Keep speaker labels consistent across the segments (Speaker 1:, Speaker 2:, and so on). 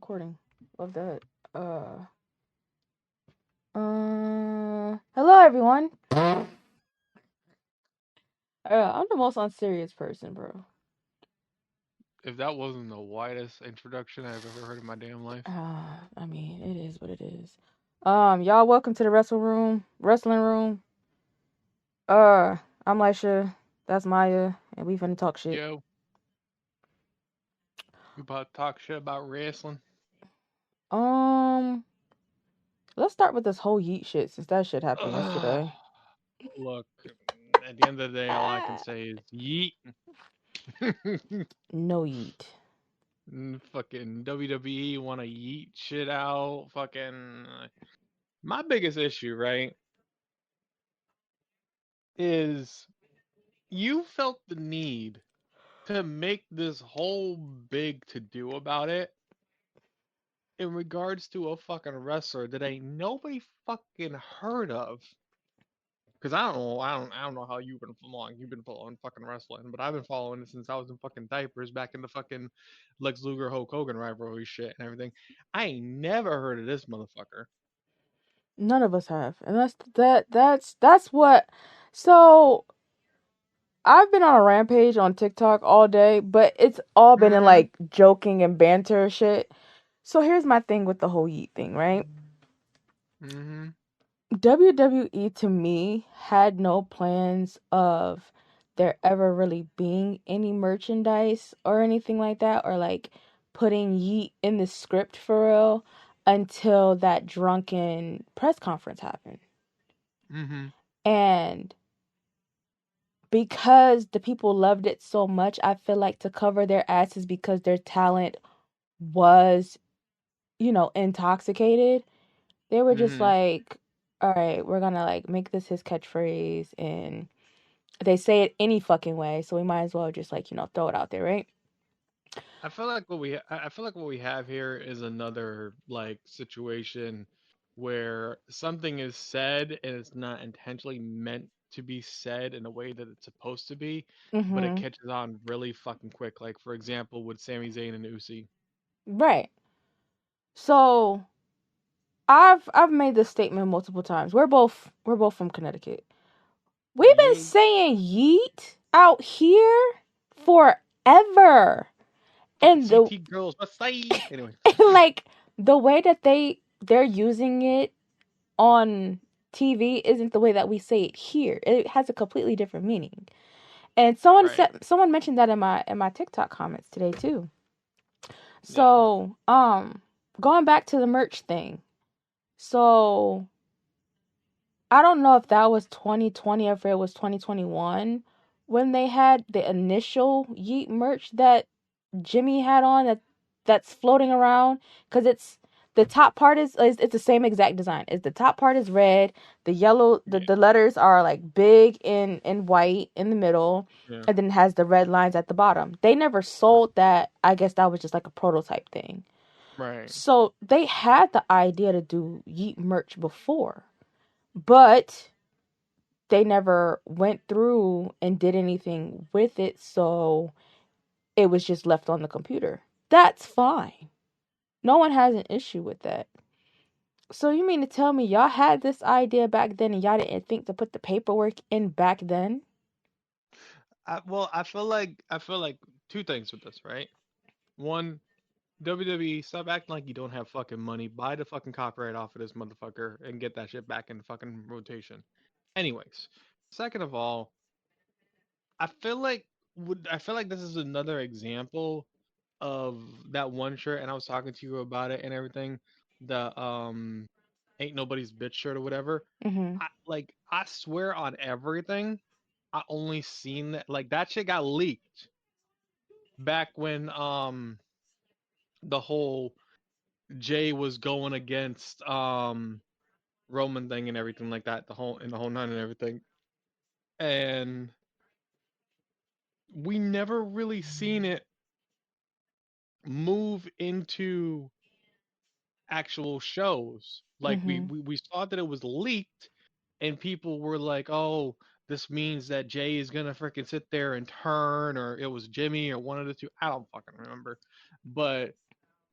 Speaker 1: recording. Love that. Hello everyone. I'm the most unserious person, bro.
Speaker 2: If that wasn't the widest introduction I've ever heard in my damn life.
Speaker 1: I mean, it is what it is. Y'all, welcome to the wrestling room. Uh, I'm Lysha. That's Maya, and we finna talk shit.
Speaker 2: Yo, we about to talk shit about wrestling.
Speaker 1: Um, let's start with this whole Yeet shit since that shit happened
Speaker 2: Ugh.
Speaker 1: yesterday.
Speaker 2: Look, at the end of the day, all I can
Speaker 1: Ah,
Speaker 2: say is yeet.
Speaker 1: no Yeet.
Speaker 2: Fucking WWE want to yeet shit out. Fucking. My biggest issue, right, is you felt the need to make this whole big to do about it in regards to a fucking wrestler that ain't nobody fucking heard of. Because I don't know how you've been following fucking wrestling, but I've been following it since I was in fucking diapers back in the fucking Lex Luger Hulk Hogan rivalry shit and everything. I ain't never heard of this motherfucker.
Speaker 1: None of us have, and that's what. So I've been on a rampage on TikTok all day, but it's all been in
Speaker 2: Mm-hmm.
Speaker 1: like joking and banter shit. So here's my thing with the whole Yeet thing, right?
Speaker 2: Mm-hmm.
Speaker 1: WWE to me had no plans of there ever really being any merchandise or anything like that, or like putting Yeet in the script for real until that drunken press conference happened.
Speaker 2: Mm-hmm.
Speaker 1: And because the people loved it so much, I feel like to cover their asses because their talent was, intoxicated, they were just
Speaker 2: Mm-hmm.
Speaker 1: like, all right, we're gonna like make this his catchphrase, and they say it any fucking way, so we might as well just like, throw it out there, right?
Speaker 2: I feel like what we have here is another like situation where something is said and it's not intentionally meant to be said in a way that it's supposed to be, but it
Speaker 1: Mm-hmm.
Speaker 2: catches on really fucking quick. Like for example, with Sami Zayn and Uzi.
Speaker 1: Right. So I've made this statement multiple times. We're both from Connecticut. We've been
Speaker 2: Yeah,
Speaker 1: saying yeet out here forever.
Speaker 2: fucking
Speaker 1: And the
Speaker 2: CT girls, what's say? Anyway,
Speaker 1: like the way that they're using it on TV isn't the way that we say it here. It has a completely different meaning. And
Speaker 2: right?
Speaker 1: someone mentioned that in my TikTok comments today too.
Speaker 2: Yeah.
Speaker 1: So, going back to the merch thing. So, I don't know if that was 2020 or if it was 2021 when they had the initial Yeet merch that Jimmy had on that's floating around, because it's the top part is it's the same exact design. It's the top part is red, the yellow,
Speaker 2: Yeah.
Speaker 1: the letters are like big in white in the middle,
Speaker 2: Yeah.
Speaker 1: and then it has the red lines at the bottom. They never sold that. I guess that was just like a prototype thing.
Speaker 2: Right.
Speaker 1: So they had the idea to do Yeet merch before, but they never went through and did anything with it, so it was just left on the computer. That's fine. No one has an issue with that. So you mean to tell me y'all had this idea back then and y'all didn't think to put the paperwork in back then?
Speaker 2: Well, I feel like two things with this, right? One, WWE, stop acting like you don't have fucking money. Buy the fucking copyright off of this motherfucker and get that shit back in fucking rotation. Anyways, second of all, I feel like this is another example of that one shirt, and I was talking to you about it and everything. The ain't nobody's bitch shirt or whatever.
Speaker 1: Mm-hmm.
Speaker 2: I swear on everything, I only seen that like that shit got leaked back when the whole Jay was going against Roman thing and everything like that, the whole nine and everything. And we never really seen it move into actual shows. Like
Speaker 1: Mm-hmm.
Speaker 2: we saw that it was leaked and people were like, "Oh, this means that Jay is gonna freaking sit there and turn," or it was Jimmy or one of the two. I don't fucking remember, but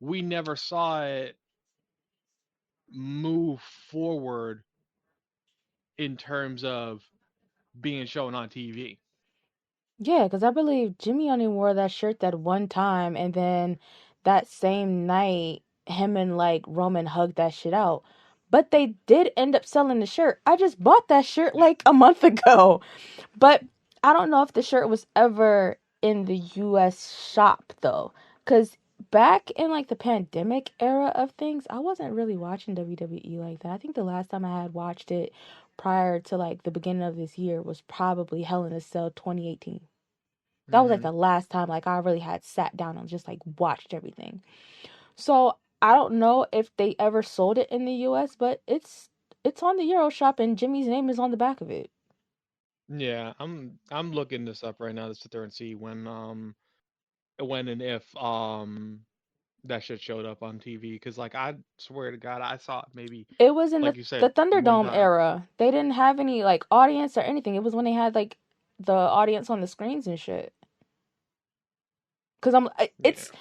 Speaker 2: we never saw it move forward in terms of being shown on TV.
Speaker 1: Yeah, because I believe Jimmy only wore that shirt that one time, and then that same night, him and like Roman hugged that shit out. But they did end up selling the shirt. I just bought that shirt like a month ago. But I don't know if the shirt was ever in the US shop though. Because back in like the pandemic era of things, I wasn't really watching WWE like that. I think the last time I had watched it prior to like the beginning of this year was probably Hell in a Cell 2018. That was like
Speaker 2: Mm-hmm.
Speaker 1: the last time like I really had sat down and just like watched everything. So I don't know if they ever sold it in the US, but it's on the Euro shop and Jimmy's name is on the back of it.
Speaker 2: Yeah, I'm looking this up right now to sit there and see when and if that shit showed up on TV. Because like I swear to God, I saw it maybe
Speaker 1: It was in
Speaker 2: like you
Speaker 1: the
Speaker 2: said one
Speaker 1: Thunderdome
Speaker 2: time.
Speaker 1: era. They didn't have any like audience or anything. It was when they had like the audience on the screens and shit. Cuz
Speaker 2: Yeah.
Speaker 1: it's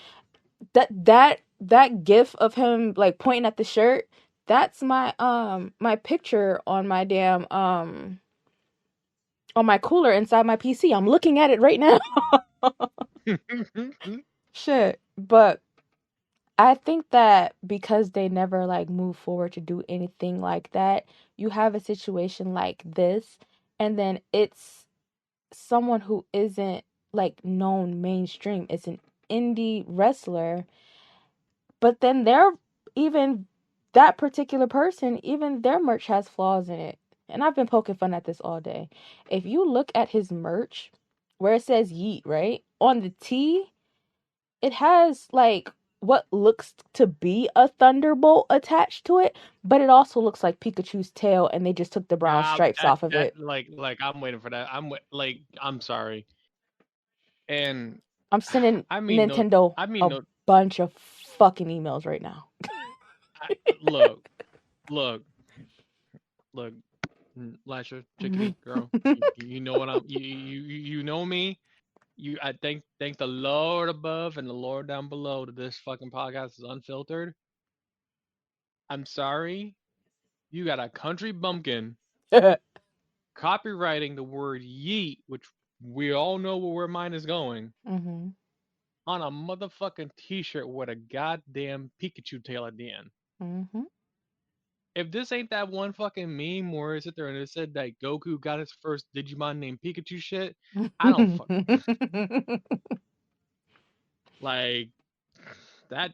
Speaker 1: that gif of him like pointing at the shirt. That's my picture on my damn on my cooler inside my PC. I'm looking at it right now. Shit. But I think that because they never like move forward to do anything like that, you have a situation like this, and then it's someone who isn't like known mainstream. It's an indie wrestler, but then they're even that particular person, even their merch has flaws in it. And I've been poking fun at this all day. If you look at his merch, where it says Yeet, right? On the T, it has like what looks to be a thunderbolt attached to it, but it also looks like Pikachu's tail and they just took the brown
Speaker 2: Nah,
Speaker 1: stripes
Speaker 2: that
Speaker 1: off of
Speaker 2: that
Speaker 1: it.
Speaker 2: like I'm waiting for that. Like I'm sorry, and
Speaker 1: I'm sending
Speaker 2: I mean no,
Speaker 1: Nintendo
Speaker 2: I mean
Speaker 1: a
Speaker 2: no.
Speaker 1: bunch of fucking emails right now.
Speaker 2: I, look, look, look, Lysha, chickadee girl. You know what you know me. I thank the Lord above and the Lord down below that this fucking podcast is unfiltered. I'm sorry, you got a country bumpkin copywriting the word yeet, which we all know where mine is going,
Speaker 1: Mhm.
Speaker 2: on a motherfucking t-shirt with a goddamn Pikachu tail at the end.
Speaker 1: Mhm.
Speaker 2: If this ain't that one fucking meme where is it there and it said that Goku got his first Digimon named Pikachu shit, I don't fucking like that.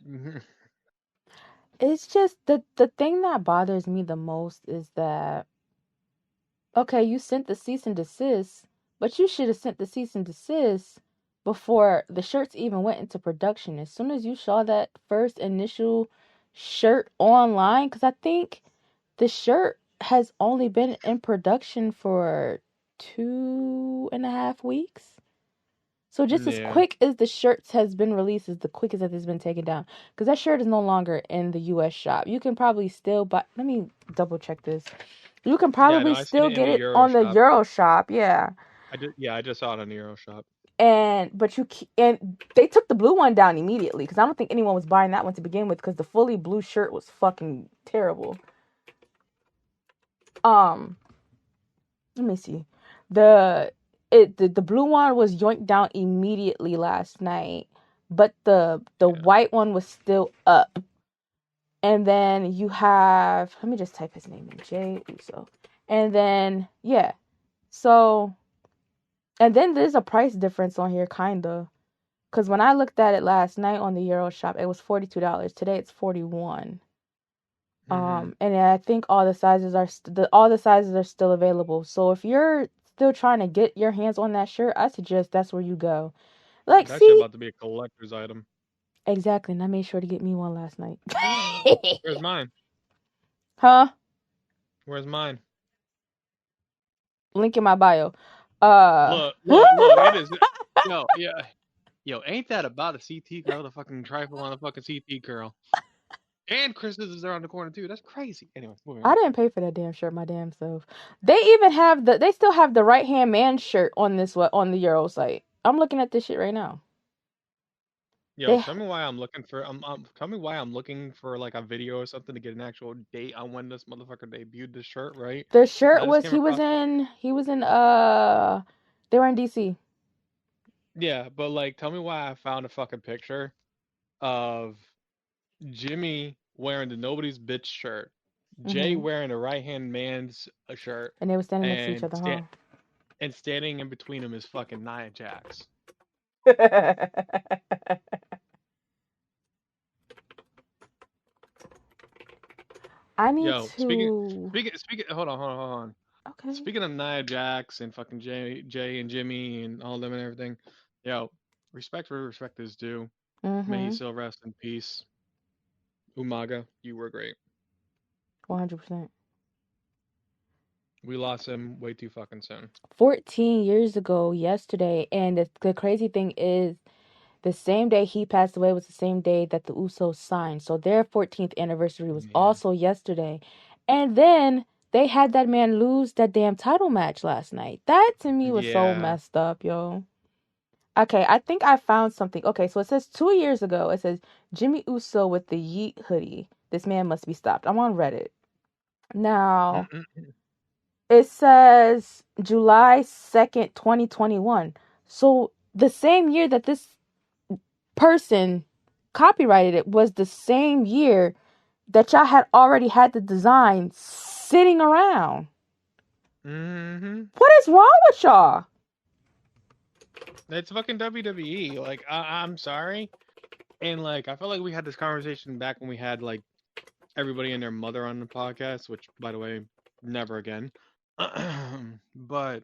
Speaker 1: It's just the thing that bothers me the most is that okay, you sent the cease and desist, but you should have sent the cease and desist before the shirts even went into production. As soon as you saw that first initial shirt online, because I think the shirt has only been in production for 2.5 weeks. So just as
Speaker 2: Yeah,
Speaker 1: quick as the shirts has been released is the quickest that it's been taken down. Because that shirt is no longer in the US shop. You can probably still buy, let me double check this. You can
Speaker 2: yeah, no,
Speaker 1: probably
Speaker 2: I seen
Speaker 1: still
Speaker 2: it in
Speaker 1: get
Speaker 2: the
Speaker 1: it
Speaker 2: Euro
Speaker 1: on the
Speaker 2: shop.
Speaker 1: Euro shop, yeah.
Speaker 2: I just saw it on the Euro shop.
Speaker 1: And but and they took the blue one down immediately because I don't think anyone was buying that one to begin with because the fully blue shirt was fucking terrible. Um, let me see. The the blue one was yoinked down immediately last night, but the
Speaker 2: Yeah,
Speaker 1: white one was still up. And then you have, let me just type his name in, Jay Uso. And then yeah, so and then there's a price difference on here, kinda. Cause when I looked at it last night on the Euro shop, it was $42. Today it's 41.
Speaker 2: mm-hmm.
Speaker 1: And I think all the sizes are all the sizes are still available. So if you're still trying to get your hands on that shirt, I suggest that's where you go. Like,
Speaker 2: It's actually
Speaker 1: see,
Speaker 2: about to be a collector's item.
Speaker 1: exactly. And I made sure to get me one last night.
Speaker 2: Where's mine?
Speaker 1: Huh?
Speaker 2: Where's mine?
Speaker 1: Link in my bio. Uh.
Speaker 2: Look, it is. Yo, yeah, yo, ain't that about a CT girl? The fucking trifle on a fucking CT girl. And Chris is around the corner too. That's crazy. Anyway, moving
Speaker 1: I
Speaker 2: on.
Speaker 1: didn't pay for that damn shirt my damn self. They even have they still have the right hand man shirt on this on the Euro site. I'm looking at this shit right now.
Speaker 2: Yo,
Speaker 1: They
Speaker 2: tell me why I'm looking for tell me why I'm looking for like a video or something to get an actual date on when this motherfucker debuted this shirt, right?
Speaker 1: the
Speaker 2: And
Speaker 1: shirt
Speaker 2: I just
Speaker 1: was
Speaker 2: came across
Speaker 1: he was in they were in DC.
Speaker 2: yeah, but like tell me why I found a fucking picture of Jimmy wearing the nobody's bitch shirt, Jay
Speaker 1: Mm-hmm.
Speaker 2: wearing a right hand man's shirt,
Speaker 1: And they were standing next to each
Speaker 2: and
Speaker 1: other, huh?
Speaker 2: standing in between them is fucking Nia Jax.
Speaker 1: I need
Speaker 2: Yo,
Speaker 1: to.
Speaker 2: speaking hold on.
Speaker 1: Okay.
Speaker 2: Speaking of Nia Jax and fucking Jay and Jimmy and all them and everything, yo, respect where respect is due. May he
Speaker 1: Mm-hmm.
Speaker 2: still rest in peace. Umaga, you were great.
Speaker 1: 100%.
Speaker 2: We lost him way too fucking soon.
Speaker 1: 14 years ago yesterday, and the crazy thing is, the same day he passed away was the same day that the Usos signed. So their 14th anniversary was
Speaker 2: Yeah.
Speaker 1: also yesterday. And then they had that man lose that damn title match last night. That to me was so
Speaker 2: Yeah.
Speaker 1: messed up, yo. Okay, I think I found something. Okay, so it says 2 years ago, it says Jimmy Uso with the Yeet hoodie. This man must be stopped. I'm on Reddit. Now,
Speaker 2: Mm-mm.
Speaker 1: it says July 2nd, 2021. So the same year that this person copyrighted it was the same year that y'all had already had the design sitting around.
Speaker 2: Mm-hmm.
Speaker 1: What is wrong with y'all?
Speaker 2: It's fucking WWE. Like, I'm sorry. And like, I felt like we had this conversation back when we had like everybody and their mother on the podcast, which, by the way, never again. But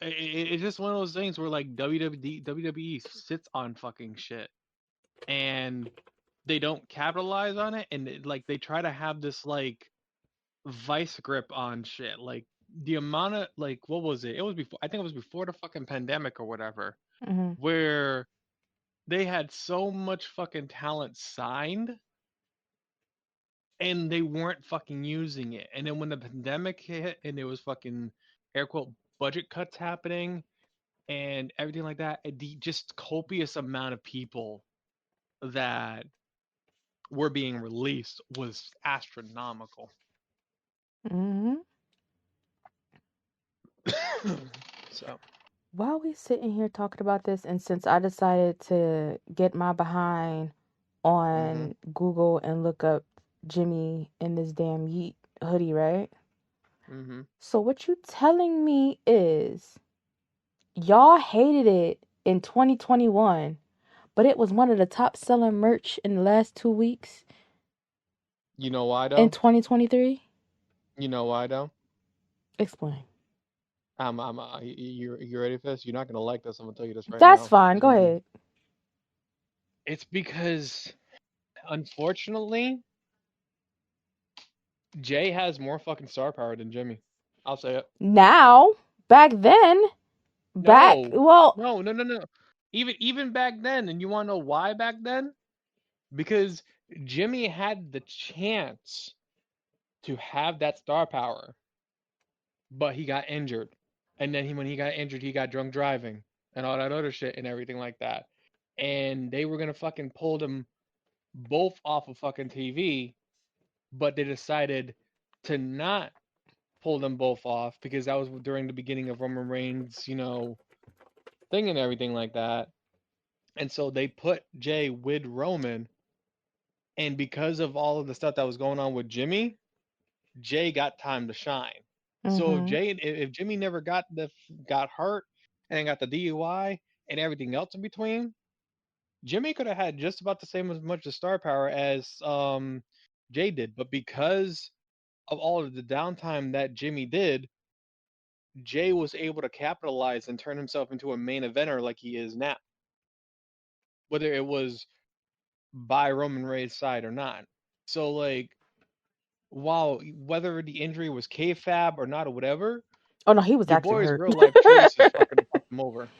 Speaker 2: it's just one of those things where like WWE sits on fucking shit and they don't capitalize on it, and like they try to have this like vice grip on shit. Like the amount of like what was it? It was before, I think it was before the fucking pandemic or whatever,
Speaker 1: Mm-hmm.
Speaker 2: where they had so much fucking talent signed and they weren't fucking using it. And then when the pandemic hit and there was fucking air quote budget cuts happening and everything like that, the just copious amount of people that were being released was astronomical.
Speaker 1: Mm-hmm.
Speaker 2: So,
Speaker 1: While we sitting here talking about this, and since I decided to get my behind
Speaker 2: hmm
Speaker 1: on Google and look up Jimmy in this damn Yeet hoodie, right?
Speaker 2: hmm
Speaker 1: So what you telling me is y'all hated it in 2021, but it was one of the top selling merch in the last 2 weeks
Speaker 2: you know why
Speaker 1: in
Speaker 2: though?
Speaker 1: 2023?
Speaker 2: You know why though?
Speaker 1: Explain.
Speaker 2: You ready for this? You're not gonna like this. I'm gonna tell you this right
Speaker 1: That's
Speaker 2: now.
Speaker 1: fine. Go ahead.
Speaker 2: It's because, unfortunately, Jay has more fucking star power than Jimmy. I'll say it.
Speaker 1: Now, back then, back,
Speaker 2: No,
Speaker 1: well,
Speaker 2: no. Even back then, and you want to know why back then? Because Jimmy had the chance to have that star power, but he got injured, and then when he got injured, he got drunk driving and all that other shit and everything like that. And they were gonna fucking pull them both off of fucking TV, but they decided to not pull them both off because that was during the beginning of Roman Reigns, thing and everything like that. And so they put Jay with Roman, and because of all of the stuff that was going on with Jimmy, Jay got time to shine. So
Speaker 1: mm-hmm,
Speaker 2: if Jimmy never got hurt and got the DUI and everything else in between, Jimmy could have had just about the same as much of star power as Jay did. But because of all of the downtime that Jimmy did, Jay was able to capitalize and turn himself into a main eventer like he is now, whether it was by Roman Reigns' side or not. So like, while whether the injury was kayfabe or not or whatever,
Speaker 1: oh no, he was
Speaker 2: your
Speaker 1: actually
Speaker 2: boy's
Speaker 1: hurt.
Speaker 2: real life choices fucking fucked him over.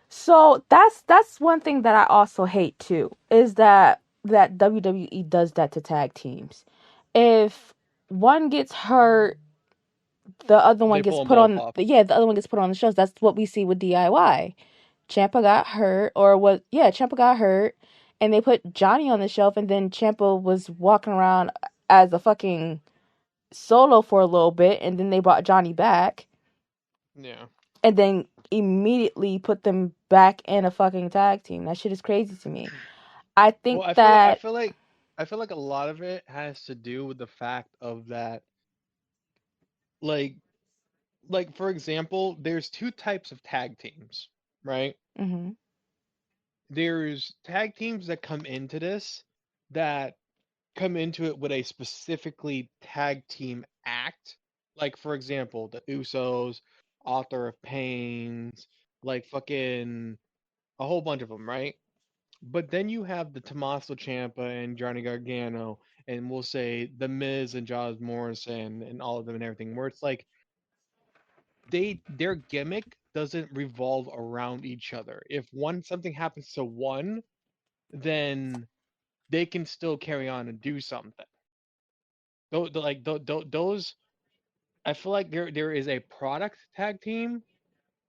Speaker 1: So that's one thing that I also hate too, is that WWE does that to tag teams. If one gets hurt, the other one
Speaker 2: They
Speaker 1: gets
Speaker 2: pull them
Speaker 1: put
Speaker 2: both
Speaker 1: on
Speaker 2: off.
Speaker 1: yeah, the other one gets put on the shows. That's what we see with DIY. Champa got hurt, or was yeah, Champa got hurt, and they put Johnny on the shelf, and then Champa was walking around as a fucking solo for a little bit, and then they brought Johnny back,
Speaker 2: Yeah.
Speaker 1: and then immediately put them back in a fucking tag team. That shit is crazy to me. I
Speaker 2: Well,
Speaker 1: think
Speaker 2: I feel like I
Speaker 1: that.
Speaker 2: feel like I feel like a lot of it has to do with the fact of that, like for example, there's two types of tag teams, right?
Speaker 1: Mhm.
Speaker 2: There's tag teams that that come into it with a specifically tag team act. Like for example, the Usos, Author of Pains, like fucking a whole bunch of them, right? But then you have the Tommaso Ciampa and Johnny Gargano, and we'll say the Miz and Josh Morrison and all of them and everything, where it's like their gimmick doesn't revolve around each other. If one something happens to one, then they can still carry on and do something. Those, I feel like there is a product tag team,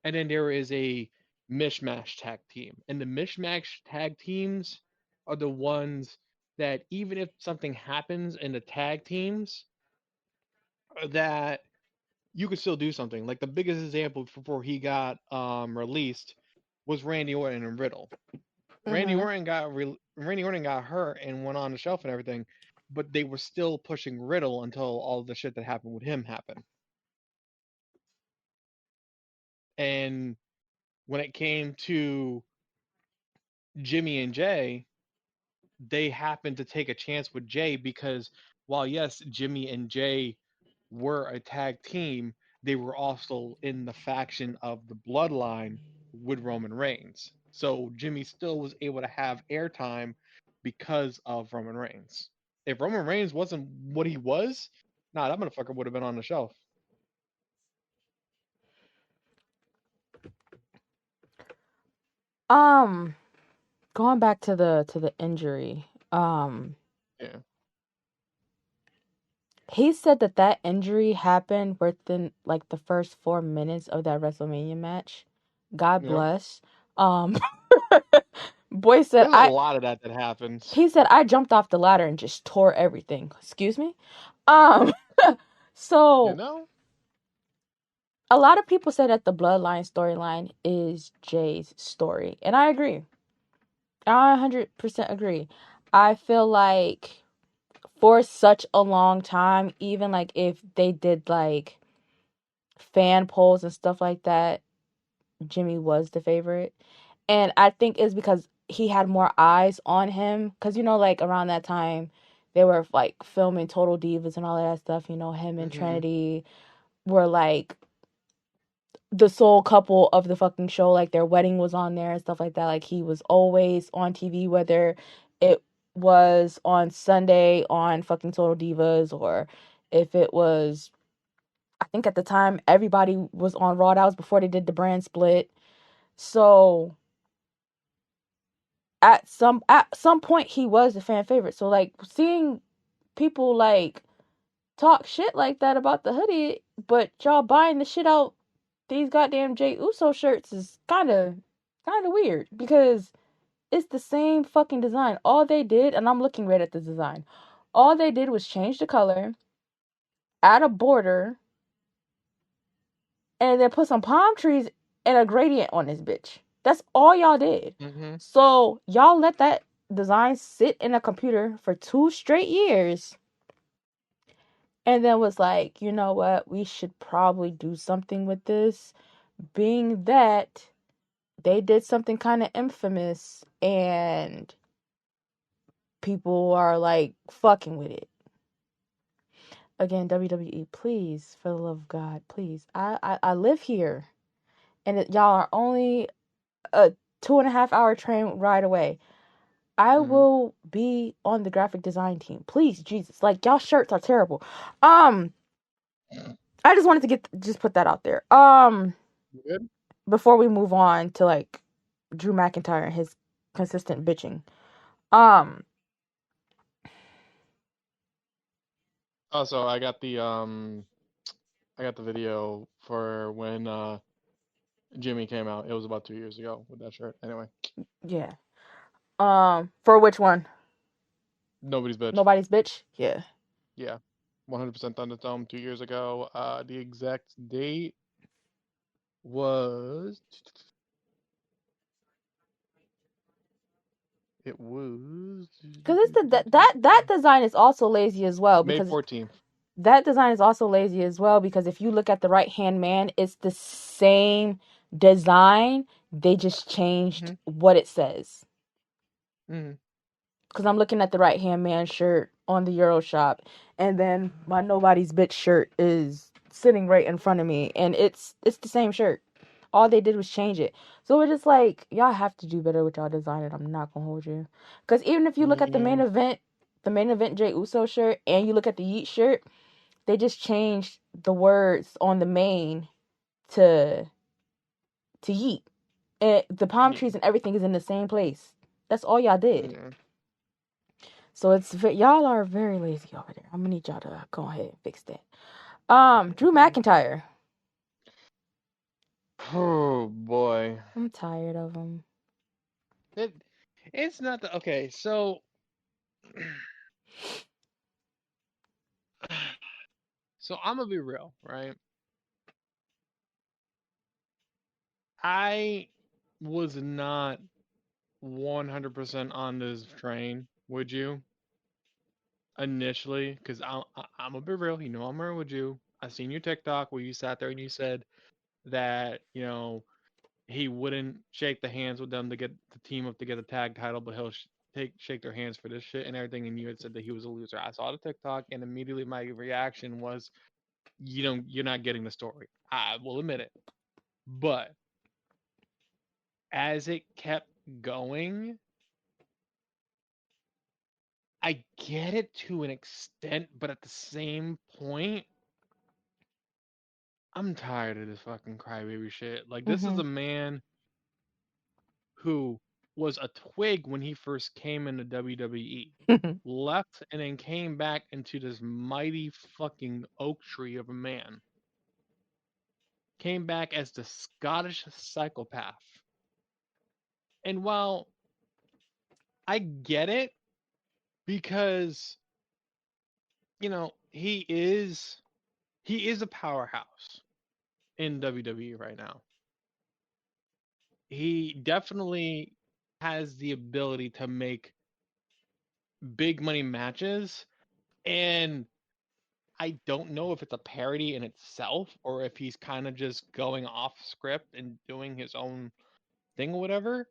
Speaker 2: and then there is a mishmash tag team. And the mishmash tag teams are the ones that even if something happens in the tag teams, that you could still do something. Like the biggest example before he got released was Randy Orton and Riddle.
Speaker 1: Mhm.
Speaker 2: Randy Orton got hurt and went on the shelf and everything, but they were still pushing Riddle until all the shit that happened with him happened. And when it came to Jimmy and Jay, they happened to take a chance with Jay because while yes, Jimmy and Jay were a tag team, they were also in the faction of the Bloodline with Roman Reigns. So Jimmy still was able to have airtime because of Roman Reigns. If Roman Reigns wasn't what he was, nah, that motherfucker would have been on the shelf.
Speaker 1: Um, Going back to the injury.
Speaker 2: Yeah.
Speaker 1: He said that that injury happened within like the first 4 minutes of that WrestleMania match. God
Speaker 2: Yep.
Speaker 1: bless. Um, boy said
Speaker 2: There's a
Speaker 1: I.
Speaker 2: lot of that happens.
Speaker 1: He said I jumped off the ladder and just tore everything. Excuse me. Um,
Speaker 2: You
Speaker 1: so
Speaker 2: know?
Speaker 1: a lot of people say that the Bloodline storyline is Jay's story, and I agree. I 100% agree. I feel like for such a long time, even like if they did like fan polls and stuff like that, Jimmy was the favorite. And I think it's because he had more eyes on him. Because, like around that time, they were like filming Total Divas and all of that stuff. Him and
Speaker 2: Hmm.
Speaker 1: Trinity were like the sole couple of the fucking show. Like their wedding was on there and stuff like that. Like he was always on TV, whether it was on Sunday on fucking Total Divas or if it was, I think at the time everybody was on Raw. That was before they did the brand split. So at some point he was a fan favorite. So like seeing people like talk shit like that about the hoodie, but y'all buying the shit out these goddamn Jey Uso shirts is kind of weird because it's the same fucking design. All they did, and I'm looking right at the design. All they did was change the color, add a border, and then put some palm trees and a gradient on this bitch. That's all y'all did.
Speaker 2: Hmm.
Speaker 1: So y'all let that design sit in a computer for 2 straight years and then was like, you know what, we should probably do something with this, being that they did something kind of infamous and people are like fucking with it. Again, WWE, please, for the love of God, please. I live here and y'all are only a 2.5 hour train ride away. I
Speaker 2: Hmm.
Speaker 1: will be on the graphic design team. Please, Jesus. Like y'all shirts are terrible. Um, I just wanted to just put that out there.
Speaker 2: Good.
Speaker 1: Before we move on to like Drew McIntyre and his consistent bitching. Um,
Speaker 2: Also, I got the video for when Jimmy came out. It was about 2 years ago with that shirt. Anyway,
Speaker 1: Yeah. For which one?
Speaker 2: nobody's bitch.
Speaker 1: Nobody's bitch? Yeah.
Speaker 2: Yeah, 100% Thunderdome 2 years ago. The exact date was it was
Speaker 1: Because it's that design is also lazy as well.
Speaker 2: May
Speaker 1: Because
Speaker 2: 14th.
Speaker 1: that design is also lazy as well. Because if you look at the right hand man, it's the same design. They just changed
Speaker 2: Mm-hmm.
Speaker 1: what it says.
Speaker 2: Mm-hmm.
Speaker 1: Because I'm looking at the right hand man shirt on the Euro shop, and then my nobody's bitch shirt is sitting right in front of me, and it's the same shirt. All they did was change it. So it's just like y'all have to do better with y'all design, and I'm not gonna hold you. Because even if you look at
Speaker 2: Yeah.
Speaker 1: the main event Jay Uso shirt, and you look at the Yeet shirt, they just changed the words on the main to Yeet, and the palm
Speaker 2: Yeah.
Speaker 1: trees and everything is in the same place. That's all y'all did.
Speaker 2: Yeah.
Speaker 1: So y'all are very lazy over there. I'm gonna need y'all to go ahead and fix that. Drew
Speaker 2: Mhm.
Speaker 1: McIntyre.
Speaker 2: Oh boy.
Speaker 1: I'm tired of him.
Speaker 2: It it's not the okay, so so I'm gonna be real, right? I was not 100% on this train, would you? Initially, because I'm gonna be real, I'm real with you. I seen your TikTok where you sat there and you said that, he wouldn't shake the hands with them to get the team up to get a tag title, but he'll shake their hands for this shit and everything. And you had said that he was a loser. I saw the TikTok, and immediately my reaction was, you're not getting the story. I will admit it. But as it kept going, I get it to an extent, but at the same point, I'm tired of this fucking crybaby shit. Like, this is
Speaker 1: Mhm.
Speaker 2: a man who was a twig when he first came into WWE, left and then came back into this mighty fucking oak tree of a man. Came back as the Scottish psychopath. And while I get it because he is a powerhouse in WWE right now. He definitely has the ability to make big money matches, and I don't know if it's a parody in itself or if he's kind of just going off script and doing his own thing or whatever.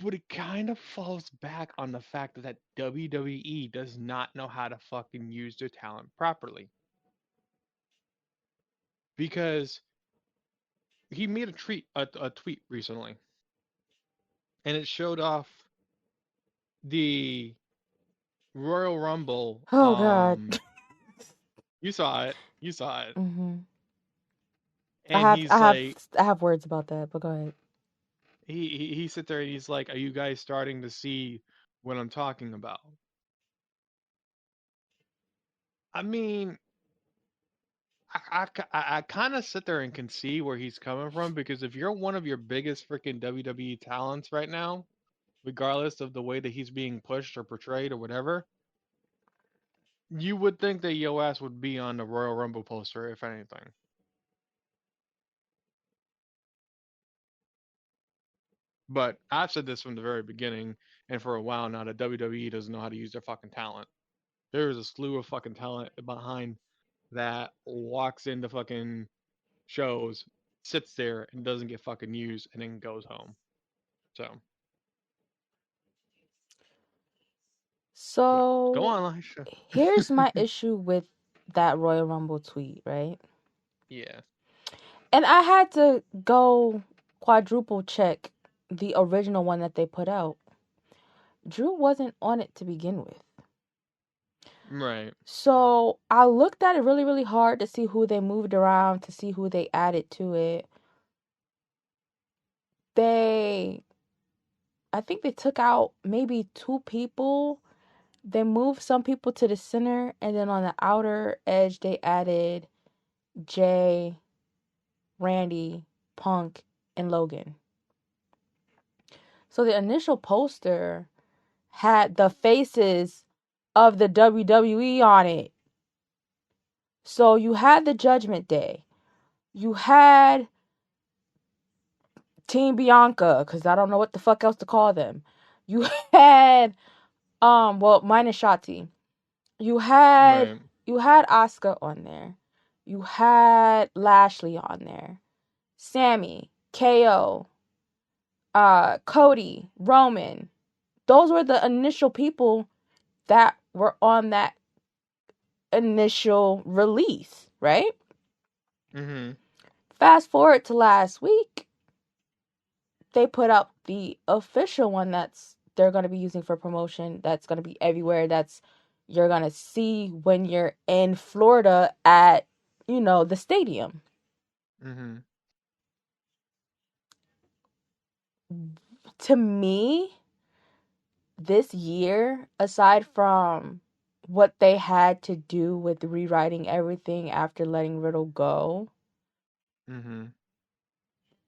Speaker 2: But it kind of falls back on the fact that WWE does not know how to fucking use their talent properly. Because he made a tweet recently, and it showed off the Royal Rumble.
Speaker 1: Oh God.
Speaker 2: You saw it. You saw it.
Speaker 1: Mhm. I
Speaker 2: And
Speaker 1: have I
Speaker 2: he's
Speaker 1: have
Speaker 2: like,
Speaker 1: I have words about that, but go ahead.
Speaker 2: he sits there and he's like, "Are you guys starting to see what I'm talking about?" I mean, I kind of sit there and can see where he's coming from because if you're one of your biggest freaking WWE talents right now, regardless of the way that he's being pushed or portrayed or whatever, you would think that your ass would be on the Royal Rumble poster, if anything. But I've said this from the very beginning, and for a while now, that WWE doesn't know how to use their fucking talent. There is a slew of fucking talent behind that walks into fucking shows, sits there, and doesn't get fucking used, and then goes home. So, but go
Speaker 1: So
Speaker 2: on, Lysha.
Speaker 1: here's my issue with that Royal Rumble tweet, right?
Speaker 2: Yeah.
Speaker 1: And I had to go quadruple check the original one that they put out. Drew wasn't on it to begin with.
Speaker 2: Right.
Speaker 1: So I looked at it really, really hard to see who they moved around, to see who they added to it. They, I think they took out maybe two people. They moved some people to the center, and then on the outer edge, they added Jay, Randy. Punk, and Logan. So the initial poster had the faces of the WWE on it. So you had the Judgment Day. You had Team Bianca, because I don't know what the fuck else to call them. You had well, minus Shotzi. You had
Speaker 2: Right.
Speaker 1: you had Asuka on there. You had Lashley on there. Sammy, KO, Cody, Roman. Those were the initial people that were on that initial release, right?
Speaker 2: Mhm.
Speaker 1: Fast forward to last week, they put up the official one that's they're going to be using for promotion, that's going to be everywhere, that's you're going to see when you're in Florida at, the stadium.
Speaker 2: Mhm.
Speaker 1: To me, this year, aside from what they had to do with rewriting everything after letting Riddle go,
Speaker 2: Mhm.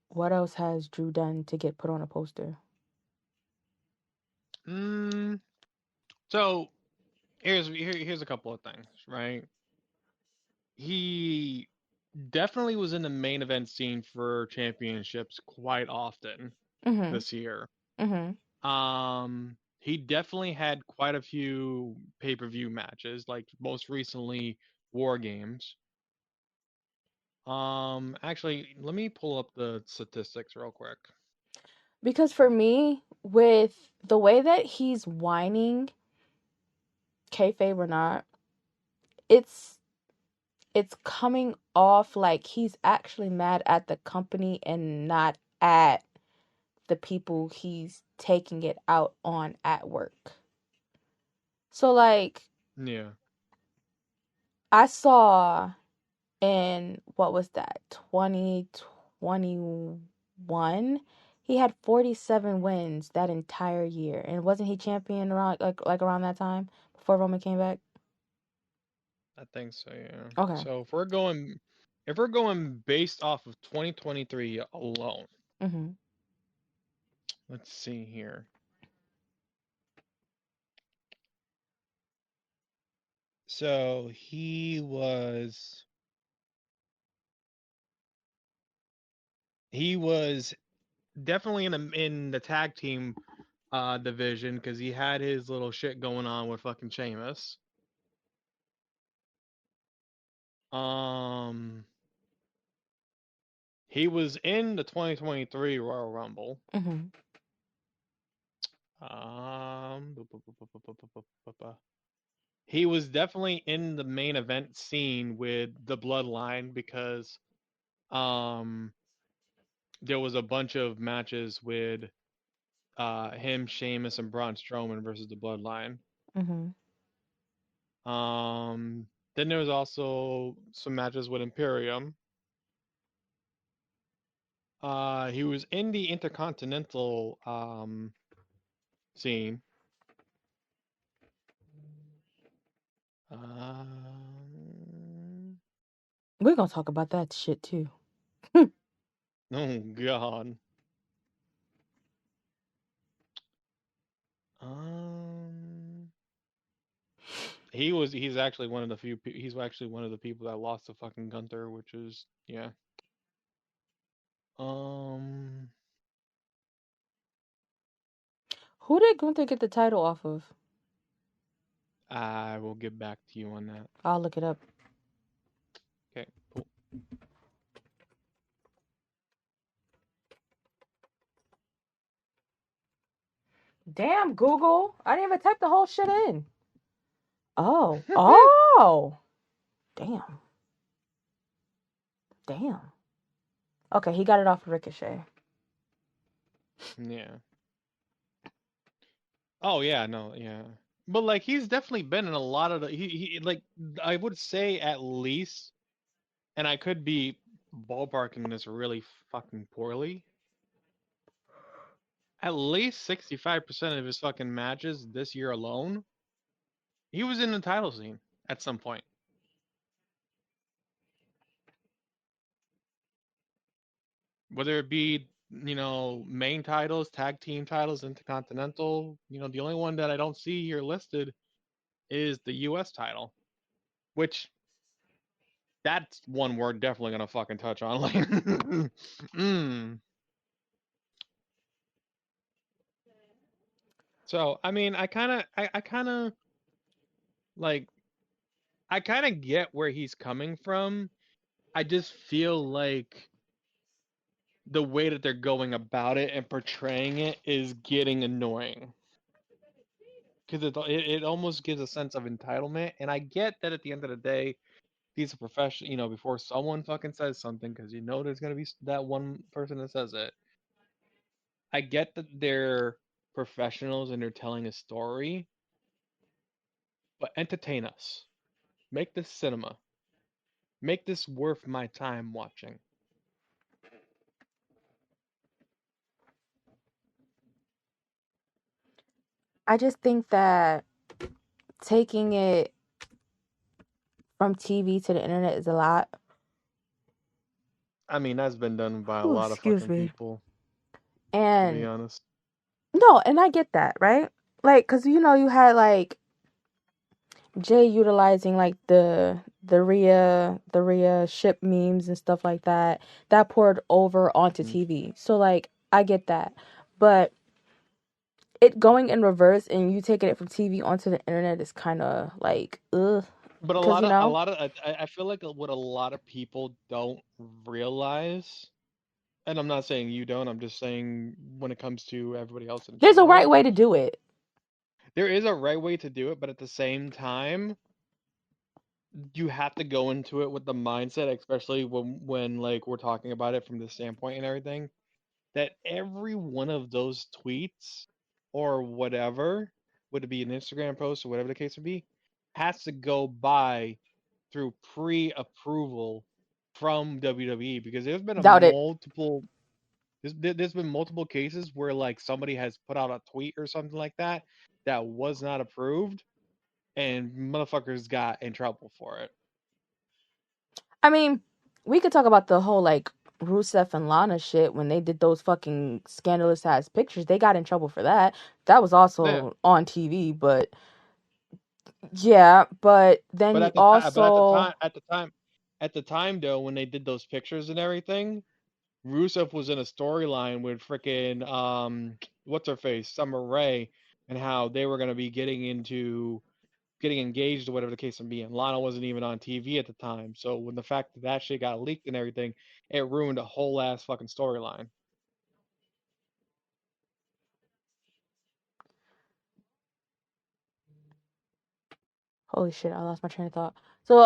Speaker 1: what else has Drew done to get put on a poster?
Speaker 2: Mm. So here's a couple of things, right? He definitely was in the main event scene for championships quite often
Speaker 1: Mhm.
Speaker 2: this year.
Speaker 1: Mhm.
Speaker 2: He definitely had quite a few pay-per-view matches, like most recently War Games. Actually, let me pull up the statistics real quick.
Speaker 1: Because for me, with the way that he's whining, kayfabe or not, it's it's coming off like he's actually mad at the company and not at the people he's taking it out on at work. So like
Speaker 2: Yeah.
Speaker 1: I saw in what was that 2021 he had 47 wins that entire year, and wasn't he champion around like around that time before Roman came back?
Speaker 2: I think so, yeah.
Speaker 1: Okay.
Speaker 2: So if we're going based off of 2023 alone,
Speaker 1: Mhm.
Speaker 2: let's see here. So he was definitely in the tag team division because he had his little shit going on with fucking Sheamus. Um, he was in the 2023 Royal Rumble.
Speaker 1: Mhm.
Speaker 2: He was definitely in the main event scene with the Bloodline because um there was a bunch of matches with him, Sheamus, and Braun Strowman versus the Bloodline.
Speaker 1: Mhm.
Speaker 2: Then there was also some matches with Imperium. He was in the Intercontinental scene. Um,
Speaker 1: We're gonna talk about that shit too.
Speaker 2: oh God. Um, he's actually one of the he's actually one of the people that lost to fucking Gunther, which is yeah. Um,
Speaker 1: Who did Gunther get the title off of?
Speaker 2: I will get back to you on that.
Speaker 1: I'll look it up.
Speaker 2: Okay, cool.
Speaker 1: Damn, Google. I didn't even type the whole shit in. Oh. Oh. Damn. Damn. Okay, he got it off of Ricochet.
Speaker 2: Yeah. Oh yeah, no, yeah. But like he's definitely been in a lot of the he like I would say at least, and I could be ballparking this really fucking poorly. At least 65% of his fucking matches this year alone, he was in the title scene at some point. Whether it be, main titles, tag team titles, intercontinental. The only one that I don't see here listed is the U.S. title, which that's one we're definitely gonna fucking touch on. Like, mm. So I mean, I kind of like, I kind of get where he's coming from. I just feel like the way that they're going about it and portraying it is getting annoying because it almost gives a sense of entitlement. And I get that at the end of the day, he's a professional. Before someone fucking says something, because there's gonna be that one person that says it. I get that they're professionals and they're telling a story, but entertain us. Make this cinema. Make this worth my time watching.
Speaker 1: I just think that taking it from TV to the internet is a lot.
Speaker 2: I mean, that's been done by a
Speaker 1: Ooh,
Speaker 2: lot of
Speaker 1: excuse
Speaker 2: fucking
Speaker 1: me.
Speaker 2: people, to be
Speaker 1: And
Speaker 2: honest.
Speaker 1: no, and I get that, right? Like, cause you had like Jay utilizing like the Rhea ship memes and stuff like that that poured over onto
Speaker 2: Mhm.
Speaker 1: TV. So like I get that, but it going in reverse and you taking it from TV onto the internet is kind of like ugh,
Speaker 2: But a
Speaker 1: because
Speaker 2: lot of a lot of I feel like what a lot of people don't realize, and I'm not saying you don't, I'm just saying when it comes to everybody else in
Speaker 1: there's a right
Speaker 2: general,
Speaker 1: way to do it.
Speaker 2: there is a right way to do it, but at the same time, you have to go into it with the mindset, especially when like we're talking about it from the standpoint and everything, that every one of those tweets or whatever, would it be an Instagram post or whatever the case would be, has to go by through pre-approval from WWE, because
Speaker 1: Doubt it.
Speaker 2: there's been multiple cases where like somebody has put out a tweet or something like that that was not approved and motherfuckers got in trouble for it.
Speaker 1: I mean, we could talk about the whole like Rusev and Lana shit when they did those fucking scandalous ass pictures. They got in trouble for that. That was
Speaker 2: Yeah.
Speaker 1: also on TV, but yeah, but then
Speaker 2: But
Speaker 1: you
Speaker 2: at the time,
Speaker 1: also
Speaker 2: at the time though, when they did those pictures and everything, Rusev was in a storyline with freaking what's her face, Summer Rae, and how they were gonna be getting engaged or whatever the case may be. And Lana wasn't even on TV at the time, so when the fact that that shit got leaked and everything, it ruined a whole ass fucking storyline.
Speaker 1: holy shit, I lost my train of thought. So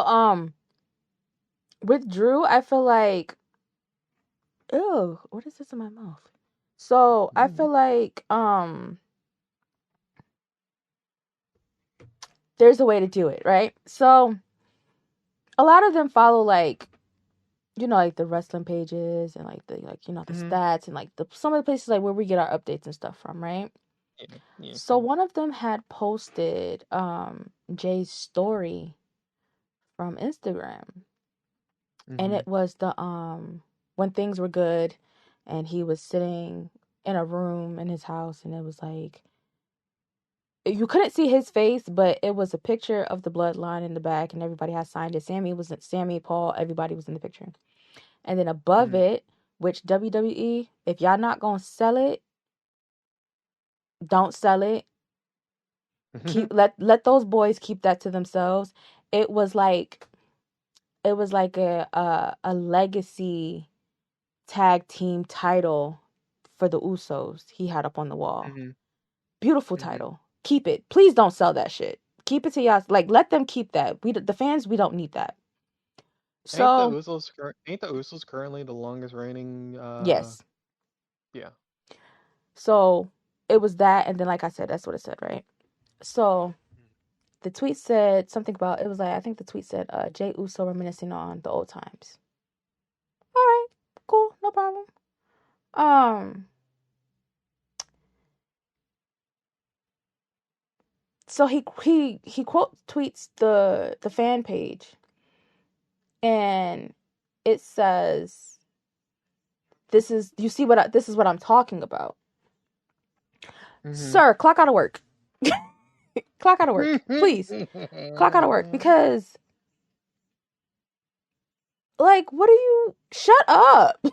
Speaker 1: with Drew, I feel like ew, what is this in my mouth? So I
Speaker 2: Mm-hmm.
Speaker 1: feel like there's a way to do it, right? So a lot of them follow like like the wrestling pages and like the
Speaker 2: Mm-hmm.
Speaker 1: stats and like the some of the places like where we get our updates and stuff from, right?
Speaker 2: Yeah, yeah,
Speaker 1: So one of them had posted Jay's story from Instagram, and
Speaker 2: mm-hmm.
Speaker 1: it was the when things were good and he was sitting in a room in his house, and it was like you couldn't see his face, but it was a picture of the bloodline in the back, and everybody had signed it. Sammy, Paul, everybody was in the picture. And then above
Speaker 2: Mm-hmm.
Speaker 1: it, which WWE, if y'all not gonna sell it, don't sell it.
Speaker 2: Mm-hmm.
Speaker 1: Let those boys keep that to themselves. It was like a legacy tag team title for the Usos he had up on the wall.
Speaker 2: Mm-hmm.
Speaker 1: Beautiful
Speaker 2: Mm-hmm.
Speaker 1: title. Keep it. Please don't sell that shit. Keep it to y'all. Like let them keep that. The fans, we don't need that. So
Speaker 2: Ain't the Usos currently the longest reigning?
Speaker 1: yes.
Speaker 2: Yeah.
Speaker 1: So it was that, and then like I said, that's what it said, right? So the tweet said something about it was like I think the tweet said Jay Uso reminiscing on the old times. All right, cool, no problem. Um, so he quote tweets the fan page, and it says this is this is what I'm talking about.
Speaker 2: Mm-hmm.
Speaker 1: Sir, clock out of work. Clock out of work. Please. Clock out of work. Because, like, what are you... Shut up.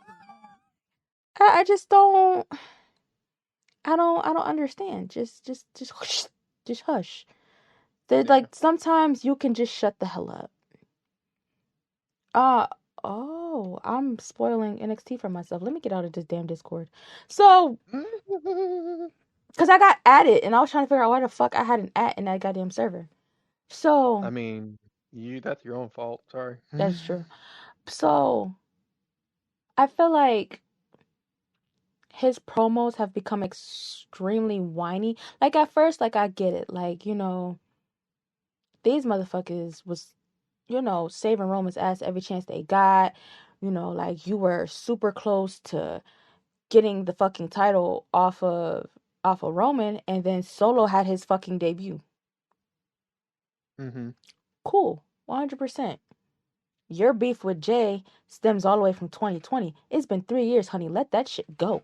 Speaker 1: I just don't... I don't understand. Just hush. Just hush.
Speaker 2: Yeah.
Speaker 1: Like, sometimes you can just shut the hell up. Uh, oh, I'm spoiling NXT for myself. Let me get out of this damn Discord. So, because I got added, and I was trying to figure out why the fuck I had an at in that goddamn server.
Speaker 2: I
Speaker 1: So,
Speaker 2: mean, that's your own fault. Sorry.
Speaker 1: that's true. So, I feel like his promos have become extremely whiny. Like, at first, like, I get it. Like, you know, these motherfuckers was, you know, saving Roman's ass every chance they got. You know, like, you were super close to getting the fucking title off of Roman, and then Solo had his fucking debut.
Speaker 2: Mm-hmm.
Speaker 1: Cool. 100%. Your beef with Jay stems all the way from 2020. It's been 3 years, honey. Let that shit go.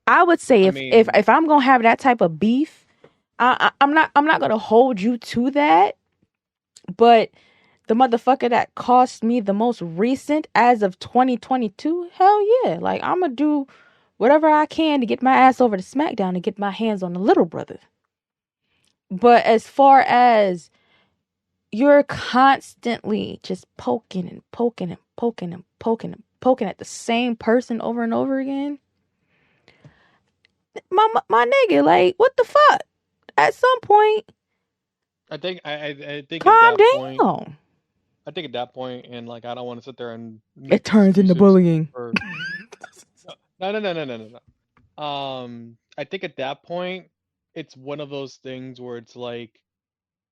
Speaker 1: I would say
Speaker 2: I mean,
Speaker 1: if I'm gonna have that type of beef, I'm not gonna hold you to that. But the motherfucker that cost me the most recent as of 2022, hell yeah! Like, I'm gonna do whatever I can to get my ass over to SmackDown and get my hands on the little brother. But as far as you're constantly just poking and poking and poking and poking and poking at the same person over and over again, my nigga, like, what the fuck? At some point,
Speaker 2: I think at
Speaker 1: calm
Speaker 2: that point,
Speaker 1: down.
Speaker 2: and like I don't want to sit there and
Speaker 1: It
Speaker 2: make
Speaker 1: turns into
Speaker 2: excuses
Speaker 1: bullying.
Speaker 2: for no. I think at that point, it's one of those things where it's like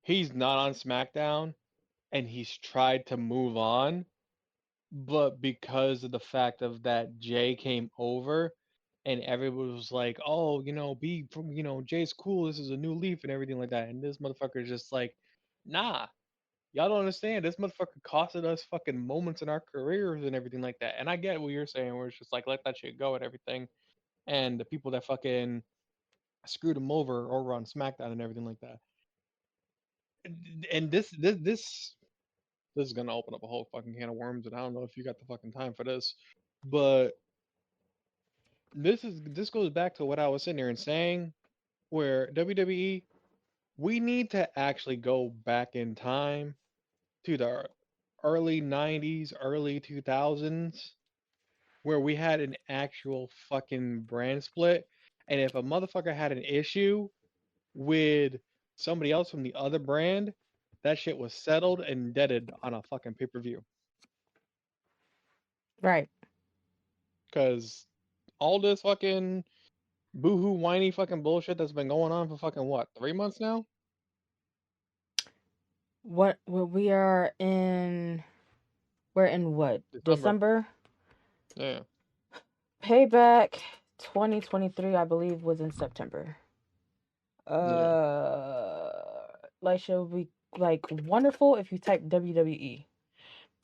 Speaker 2: he's not on SmackDown and he's tried to move on, but because of the fact of that Jay came over and everybody was like, "Oh, Jay's cool. This is a new leaf and everything like that," and this motherfucker is just like, "Nah." Y'all don't understand. This motherfucker costed us fucking moments in our careers and everything like that. And I get what you're saying, where it's just like let that shit go and everything. And the people that fucking screwed him over on SmackDown and everything like that. And this is gonna open up a whole fucking can of worms, and I don't know if you got the fucking time for this, but this goes back to what I was sitting here and saying, where WWE, we need to actually go back in time to the early '90s, early 2000s, where we had an actual fucking brand split, and if a motherfucker had an issue with somebody else from the other brand, that shit was settled and deaded on a fucking pay-per-view.
Speaker 1: Right.
Speaker 2: Cause all this fucking boohoo whiny fucking bullshit that's been going on for fucking what, 3 months now?
Speaker 1: What we are in? We're in what?
Speaker 2: December.
Speaker 1: December.
Speaker 2: Yeah.
Speaker 1: Payback 2023, I believe, was in September.
Speaker 2: Yeah.
Speaker 1: Lysha would be like wonderful if you type WWE.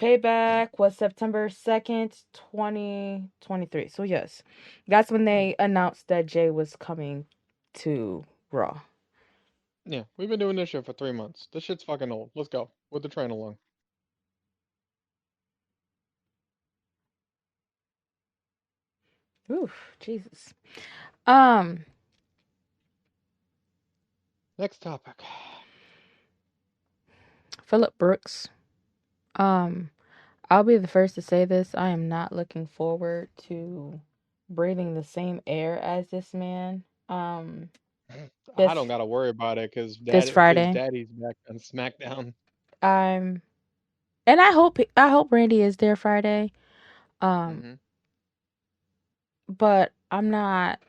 Speaker 1: Payback was September 2nd, 2023. So yes, that's when
Speaker 2: Yeah.
Speaker 1: they announced that Jay was coming to Raw.
Speaker 2: Yeah. We've been doing this shit for 3 months. This shit's fucking old. Let's go. With the train along.
Speaker 1: Oof, Jesus. Um,
Speaker 2: Next topic.
Speaker 1: Phillip Brooks. Um, I'll be the first to say this. I am not looking forward to breathing the same air as this man.
Speaker 2: I
Speaker 1: This
Speaker 2: don't gotta worry about it because
Speaker 1: this Friday.
Speaker 2: daddy's back on SmackDown.
Speaker 1: I'm and I hope Randy is there Friday. Um,
Speaker 2: Hmm.
Speaker 1: but I'm not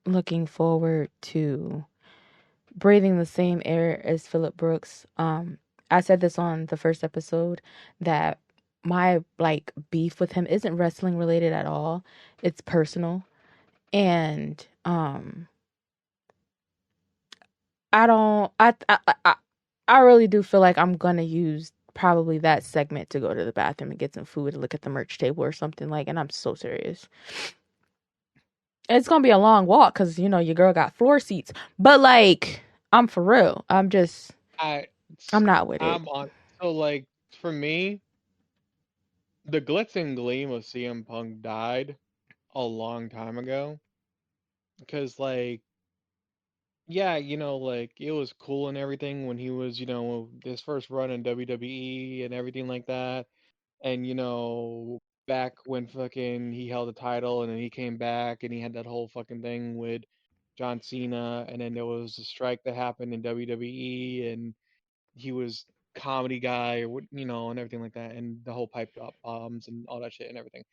Speaker 1: looking forward to breathing the same air as Phillip Brooks. I said this on the first episode that my like beef with him isn't wrestling related at all. It's personal. And I don't I really do feel like I'm gonna use probably that segment to go to the bathroom and get some food and look at the merch table or something like. And I'm so serious. It's gonna be a long walk because you know your girl got floor seats. But like, I'm for real.
Speaker 2: I
Speaker 1: I'm not with it.
Speaker 2: I'm on. So like for me, the glitz and gleam of CM Punk died a long time ago because like yeah, like it was cool and everything when he was, his first run in WWE and everything like that. And back when fucking he held the title and then he came back and he had that whole fucking thing with John Cena and then there was a strike that happened in WWE and he was comedy guy or and everything like that and the whole pipe drop bombs and all that shit and everything.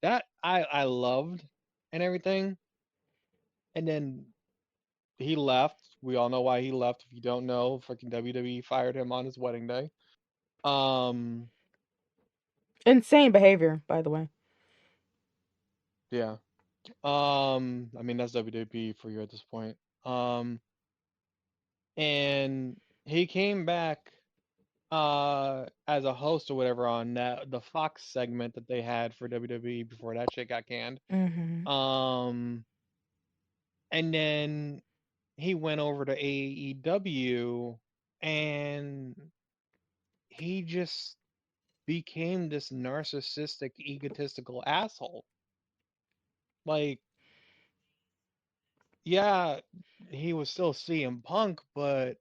Speaker 2: That I loved and everything. And then he left. We all know why he left. If you don't know, fucking WWE fired him on his wedding day. Um,
Speaker 1: Insane behavior, by the way.
Speaker 2: yeah. I mean that's WWE for you at this point. Um, and he came back as a host or whatever on that the Fox segment that they had for WWE before that shit got canned.
Speaker 1: Mm-hmm.
Speaker 2: Um, and then he went over to AEW and he just became this narcissistic, egotistical asshole. Like, yeah, he was still CM Punk, but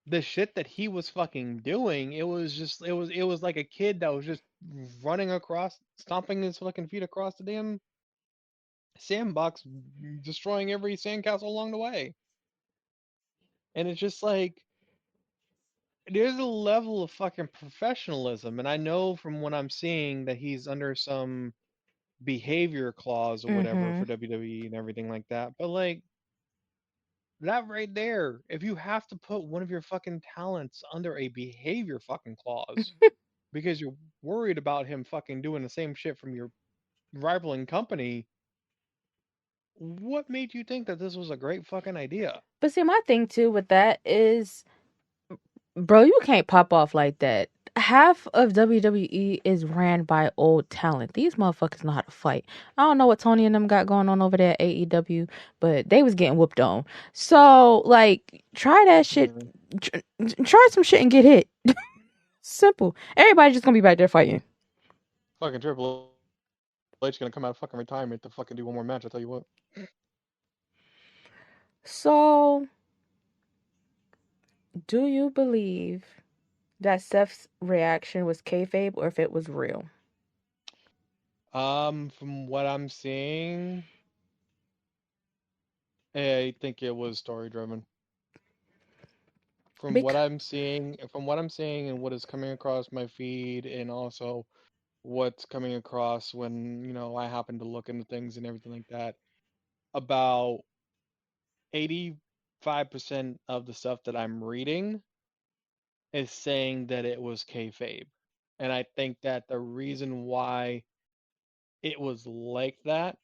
Speaker 2: the shit that he was fucking doing, it was like a kid that was just running across, stomping his fucking feet across the damn sandbox, destroying every sandcastle along the way. And it's just like there's a level of fucking professionalism, and I know from what I'm seeing that he's under some behavior clause or whatever
Speaker 1: Mm-hmm.
Speaker 2: for WWE and everything like that. But like that right there, if you have to put one of your fucking talents under a behavior fucking clause because you're worried about him fucking doing the same shit from your rivaling company, what made you think that this was a great fucking idea?
Speaker 1: But see, my thing too with that is, bro, you can't pop off like that. Half of WWE is ran by old talent. These motherfuckers know how to fight. I don't know what Tony and them got going on over there at AEW, but they was getting whooped on. So, like, try that shit.
Speaker 2: Mm.
Speaker 1: tr- Try some shit and get hit. Simple. Everybody's just gonna be back there fighting.
Speaker 2: Fucking Triple H gonna come out of fucking retirement to fucking do one more match. I tell you what.
Speaker 1: So, do you believe that Seth's reaction was kayfabe or if it was real?
Speaker 2: From what I'm seeing, I think it was story driven.
Speaker 1: Because
Speaker 2: From what I'm seeing, and what is coming across my feed, and also what's coming across when I happen to look into things and everything like that. About 85% of the stuff that I'm reading is saying that it was kayfabe, and I think that the reason why it was like that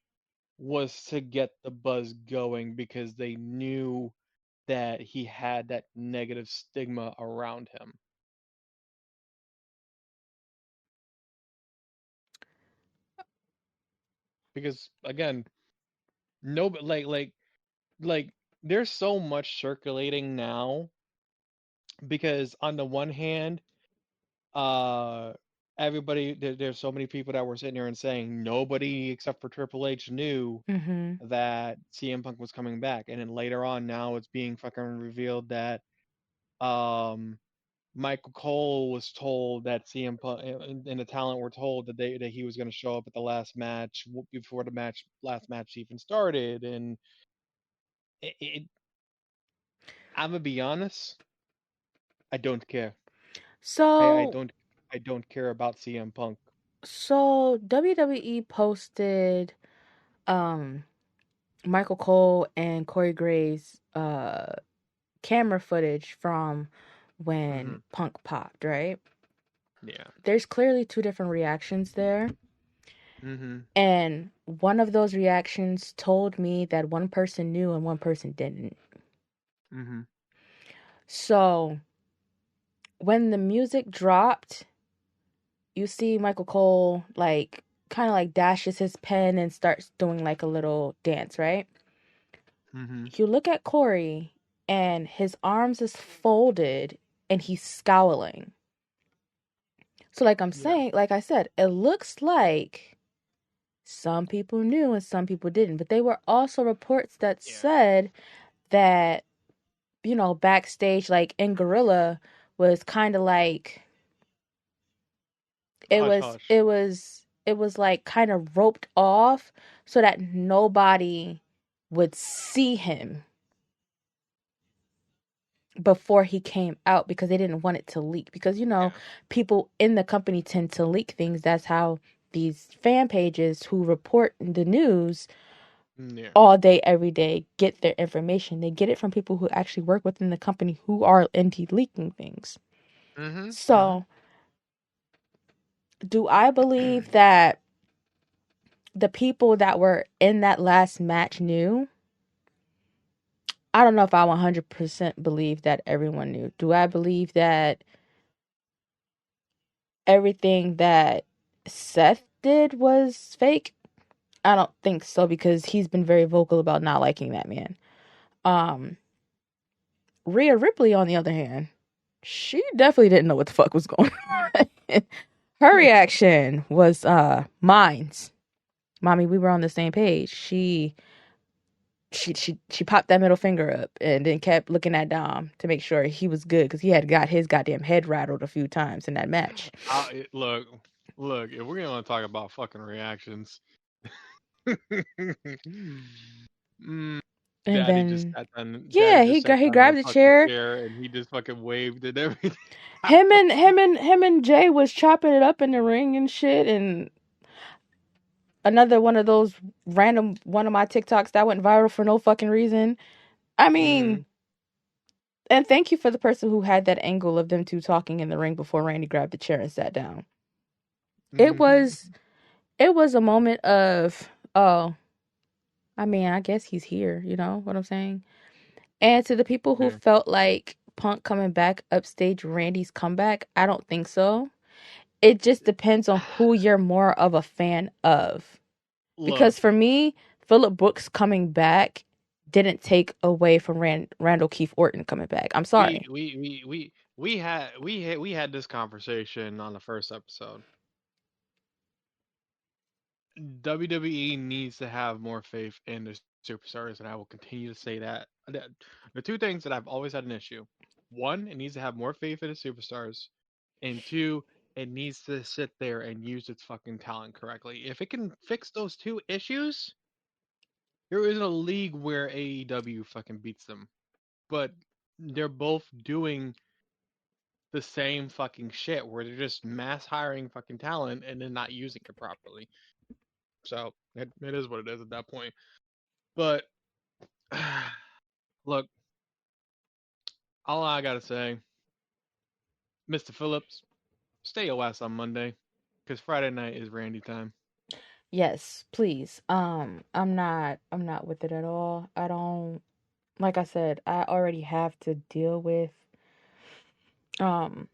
Speaker 2: was to get the buzz going because they knew that he had that negative stigma around him. Because again, no, but like there's so much circulating now because on the one hand, uh there's so many people that were sitting there and saying nobody except for Triple H knew
Speaker 1: mm-hmm.
Speaker 2: that CM Punk was coming back, and then later on now it's being fucking revealed that um Michael Cole was told that CM Punk and the talent were told that he was going to show up at the last match before the last match even started, and it I'm gonna be honest, I don't care. I I
Speaker 1: So
Speaker 2: don't I don't care about CM Punk.
Speaker 1: so WWE posted um Michael Cole and Corey Gray's camera footage from
Speaker 2: Hmm.
Speaker 1: when Punk popped, right?
Speaker 2: Yeah.
Speaker 1: There's clearly two different reactions there.
Speaker 2: Hmm.
Speaker 1: And one of those reactions told me that one person knew and one person didn't.
Speaker 2: Hmm.
Speaker 1: So when the music dropped, you see Michael Cole like kind of like dashes his pen and starts doing like a little dance, right?
Speaker 2: Mm-hmm.
Speaker 1: You look at Corey and his arms is folded and he's scowling. So like I'm
Speaker 2: Yeah.
Speaker 1: saying, like I said, it looks like some people knew and some people didn't, but they were also reports that
Speaker 2: Yeah.
Speaker 1: said that, backstage, like in Gorilla, was kind of like it
Speaker 2: Hush,
Speaker 1: was
Speaker 2: hush.
Speaker 1: it was it was like kind of roped off so that nobody would see him before he came out because they didn't want it to leak, because
Speaker 2: Yeah.
Speaker 1: people in the company tend to leak things. That's how these fan pages who report the news
Speaker 2: Yeah.
Speaker 1: all day every day get their information. They get it from people who actually work within the company who are indeed leaking things.
Speaker 2: Mm-hmm. Mm-hmm.
Speaker 1: So do I believe that the people that were in that last match knew? I don't know if I 100% believe that everyone knew. Do I believe that everything that Seth did was fake? I don't think so, because he's been very vocal about not liking that man. Um, Rhea Ripley, on the other hand, she definitely didn't know what the fuck was going on. Her reaction was mine's. Mommy, we were on the same page. She popped that middle finger up and then kept looking at Dom to make sure he was good, because he had got his goddamn head rattled a few times in that match.
Speaker 2: Look, look. If we're gonna talk about fucking reactions, mm,
Speaker 1: And
Speaker 2: Daddy just
Speaker 1: then
Speaker 2: sat down. Daddy
Speaker 1: yeah,
Speaker 2: just sat
Speaker 1: he
Speaker 2: down in a
Speaker 1: grabbed the
Speaker 2: fucking
Speaker 1: chair.
Speaker 2: chair and he just fucking waved and everything.
Speaker 1: Him and Jay was chopping it up in the ring and shit. And another one of those random one of my TikToks that went viral for no fucking reason. I
Speaker 2: Mm-hmm.
Speaker 1: mean, and thank you for the person who had that angle of them two talking in the ring before Randy grabbed the chair and sat down. It
Speaker 2: Mm-hmm.
Speaker 1: was it was a moment of, oh, I mean, I guess he's here, you know what I'm saying? And to the people who
Speaker 2: Yeah.
Speaker 1: felt like Punk coming back upstage Randy's comeback, I don't think so. It just depends on who you're more of a fan of.
Speaker 2: Look,
Speaker 1: Because for me, Phillip Brooks coming back didn't take away from Randall Keith Orton coming back. I'm
Speaker 2: we
Speaker 1: sorry.
Speaker 2: we we we we had this conversation on the first episode. WWE needs to have more faith in the superstars, and I will continue to say that. The two things that I've always had an issue: one, it needs to have more faith in the superstars, and two, it needs to sit there and use its fucking talent correctly. If it can fix those two issues, there isn't a league where AEW fucking beats them. But they're both doing the same fucking shit where they're just mass hiring fucking talent and then not using it properly. So it is what it is at that point. But look, all I gotta say, Mr. Phillips, stay your ass on Monday, cause Friday night is Randy time.
Speaker 1: Yes, please. I'm not with it at all. I don't, like I said, I already have to deal with um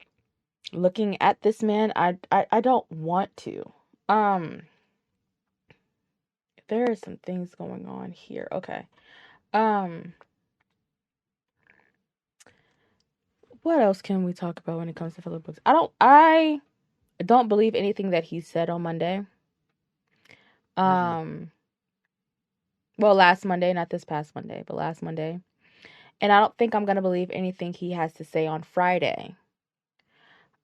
Speaker 1: looking at this man. I don't want to. Um there are some things going on here. Okay. Um what else can we talk about when it comes to Philip Brooks? I don't believe anything that he said on Monday.
Speaker 2: Mm-mm.
Speaker 1: Um well, last Monday, not this past Monday, but last Monday. And I don't think I'm going to believe anything he has to say on Friday.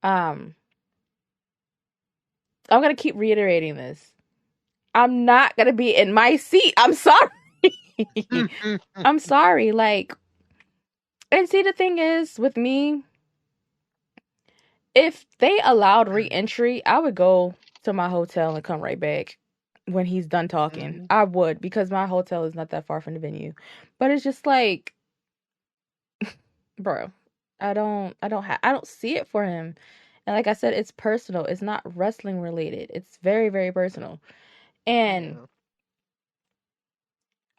Speaker 1: Um I'm going to keep reiterating this. I'm not going to be in my seat. I'm sorry. I'm sorry. Like, and see, the thing is with me, if they allowed re-entry, I would go to my hotel and come right back when he's done talking.
Speaker 2: Mhm.
Speaker 1: I would, because my hotel is not that far from the venue. But it's just like, bro, I don't see it for him. And like I said, it's personal. It's not wrestling related. It's very, very personal. And
Speaker 2: Yeah.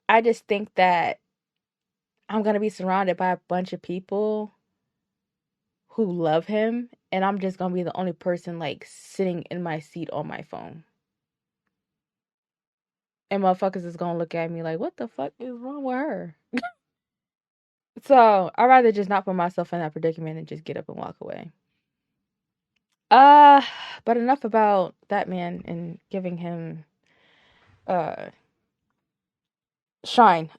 Speaker 1: I just think that I'm gonna be surrounded by a bunch of people who love him, and I'm just gonna be the only person like sitting in my seat on my phone. And motherfuckers is gonna look at me like, what the fuck is wrong with her? So I'd rather just not put myself in that predicament and just get up and walk away. Uh, but enough about that man and giving him uh shine.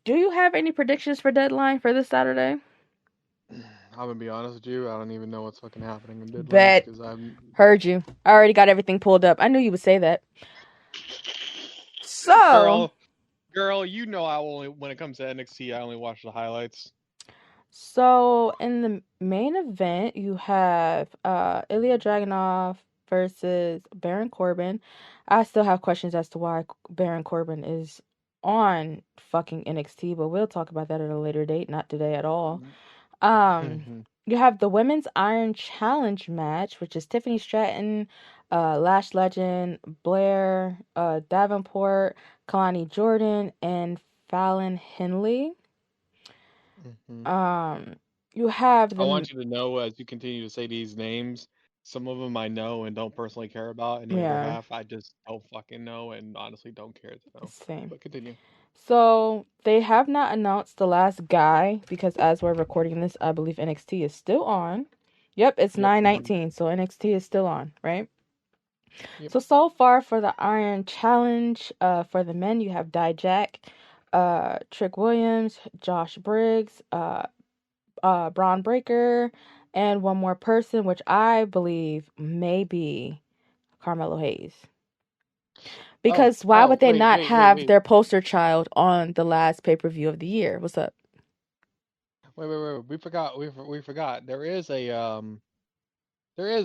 Speaker 1: Do you have any predictions for deadline for this Saturday?
Speaker 2: I'm gonna be honest with you. I don't even know what's fucking happening in deadlines
Speaker 1: Bet.
Speaker 2: because I'm.
Speaker 1: Heard you. I already got everything pulled up. I knew you would say that. So,
Speaker 2: Girl, girl, you know I only when it comes to NXT, I only watch the highlights.
Speaker 1: so in the main event, you have Ilya Dragunov versus Baron Corbin. I still have questions as to why Baron Corbin is on fucking NXT, but we'll talk about that at a later date, not today at all. Um, you have the Women's Iron Challenge match, which is Tiffany Stratton, Lash Legend, Blair, Davenport, Kalani Jordan, and Fallon Henley.
Speaker 2: Mhm.
Speaker 1: Um, you have
Speaker 2: I
Speaker 1: the
Speaker 2: want you to know as you continue to say these names, some of them I know and don't personally care about, and the other
Speaker 1: yeah,
Speaker 2: half I just don't fucking know and honestly don't care to know.
Speaker 1: same.
Speaker 2: But continue.
Speaker 1: So they have not announced the last guy because as we're recording this, I believe NXT is still on. Yep, it's
Speaker 2: Yep.
Speaker 1: 9:19, so NXT is still on, right?
Speaker 2: Yep.
Speaker 1: So far for the Iron Challenge, for the men, you have Dijak, Trick Williams, Josh Briggs, Braun Breaker, and one more person, which I believe may be Carmelo Hayes.
Speaker 2: Oh,
Speaker 1: Because why
Speaker 2: oh,
Speaker 1: would they
Speaker 2: wait,
Speaker 1: not
Speaker 2: wait, wait,
Speaker 1: have
Speaker 2: wait.
Speaker 1: their poster child on the last pay-per-view of the year? What's up?
Speaker 2: Wait. We forgot. We forgot. There is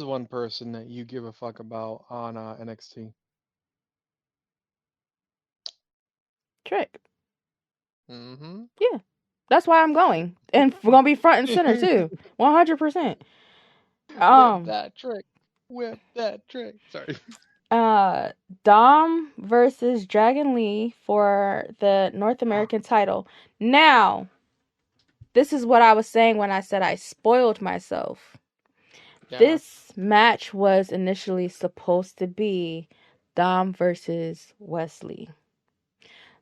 Speaker 2: one person that you give a fuck about on NXT.
Speaker 1: Trick.
Speaker 2: Mm-hmm.
Speaker 1: Yeah. That's why I'm going. And we're going to be front and center too. 100%.
Speaker 2: Whip
Speaker 1: Um
Speaker 2: that trick. Whip that trick. Sorry.
Speaker 1: uh Dom versus Dragon Lee for the North American title. Now, this is what I was saying when I said I spoiled myself.
Speaker 2: Yeah.
Speaker 1: This match was initially supposed to be Dom versus Wesley.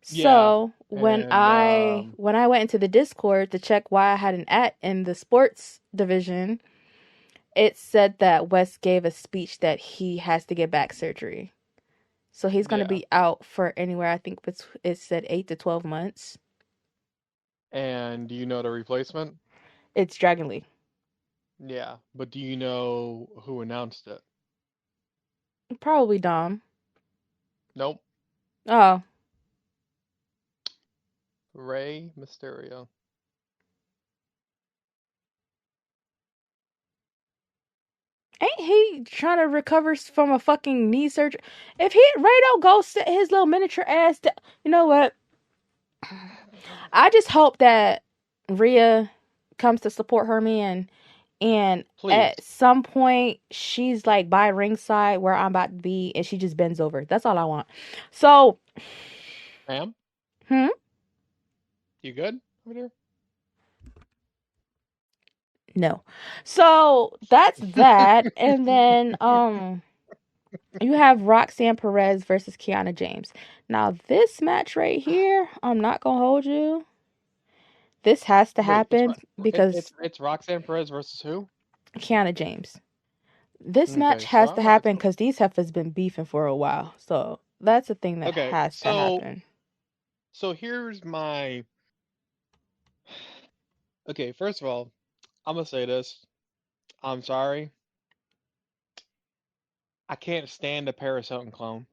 Speaker 2: Yeah.
Speaker 1: So
Speaker 2: And
Speaker 1: when I went into the Discord to check why I had an at in the sports division, it said that Wes gave a speech that he has to get back surgery. So he's going to
Speaker 2: yeah.
Speaker 1: be out for anywhere, I think it said 8 to 12 months.
Speaker 2: And do you know the replacement?
Speaker 1: It's Dragon Lee.
Speaker 2: Yeah. But do you know who announced it?
Speaker 1: Probably Dom.
Speaker 2: Nope.
Speaker 1: Oh,
Speaker 2: Rey Mysterio.
Speaker 1: ain't he trying to recover from a fucking knee surgery? If he Ray don't go sit his little miniature ass down, you know what? I just hope that Rhea comes to support her man, and at
Speaker 2: Please.
Speaker 1: some point she's like by ringside where I'm about to be, and she just bends over. That's all I want. So,
Speaker 2: Ma'am,
Speaker 1: hmm,
Speaker 2: you good over there?
Speaker 1: no. So that's that, and then you have Roxanne Perez versus Kiana James. Now this match right here, I'm not gonna hold you. This has to
Speaker 2: Wait, it's
Speaker 1: happen because
Speaker 2: it's Roxanne Perez versus who?
Speaker 1: Kiana James. This match
Speaker 2: Okay, so
Speaker 1: has to
Speaker 2: I'm not
Speaker 1: happen
Speaker 2: so
Speaker 1: because these heifers been beefing for a while. So that's a thing that
Speaker 2: okay.
Speaker 1: has to happen.
Speaker 2: So here's my okay. First of all, I'm gonna say this. I'm sorry. I can't stand the Paris Hilton clone.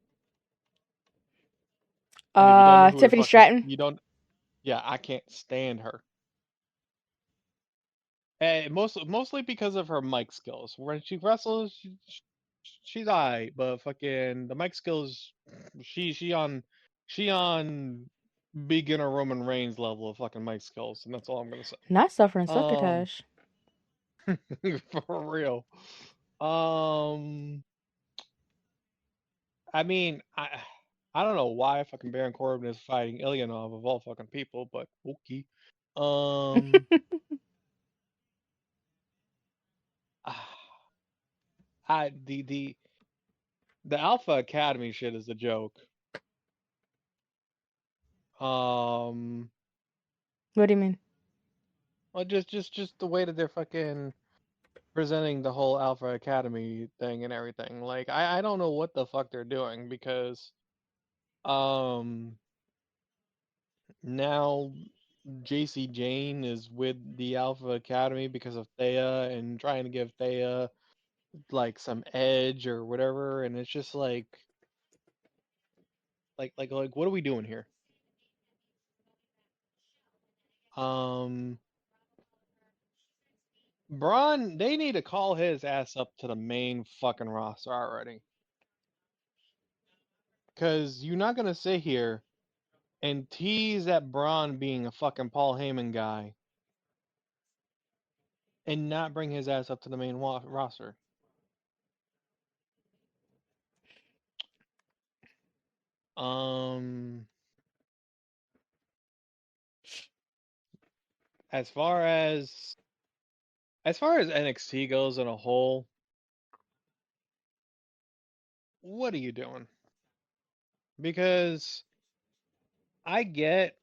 Speaker 2: And if you don't know who the
Speaker 1: Tiffany
Speaker 2: fuck is,
Speaker 1: Stratton.
Speaker 2: you don't. Yeah, I can't stand her. And mostly because of her mic skills. When she wrestles, she's alright, but fucking the mic skills, she on she on beginner Roman Reigns level of fucking mic skills, and that's all I'm gonna say.
Speaker 1: Not suffering
Speaker 2: Um,
Speaker 1: succotash.
Speaker 2: for real. Um, I mean, I don't know why fucking Baron Corbin is fighting Ilyanov of all fucking people, but okay. Um, I the Alpha Academy shit is a joke. Um,
Speaker 1: What do you mean?
Speaker 2: well, just the way that they're fucking presenting the whole Alpha Academy thing and everything. Like, I don't know what the fuck they're doing because um now JC Jane is with the Alpha Academy because of Thea and trying to give Thea like some edge or whatever, and it's just like what are we doing here? Um, Braun, they need to call his ass up to the main fucking roster already. Cause you're not gonna sit here and tease at Braun being a fucking Paul Heyman guy and not bring his ass up to the main roster. Um, as far as NXT goes in a whole, what are you doing? Because I get,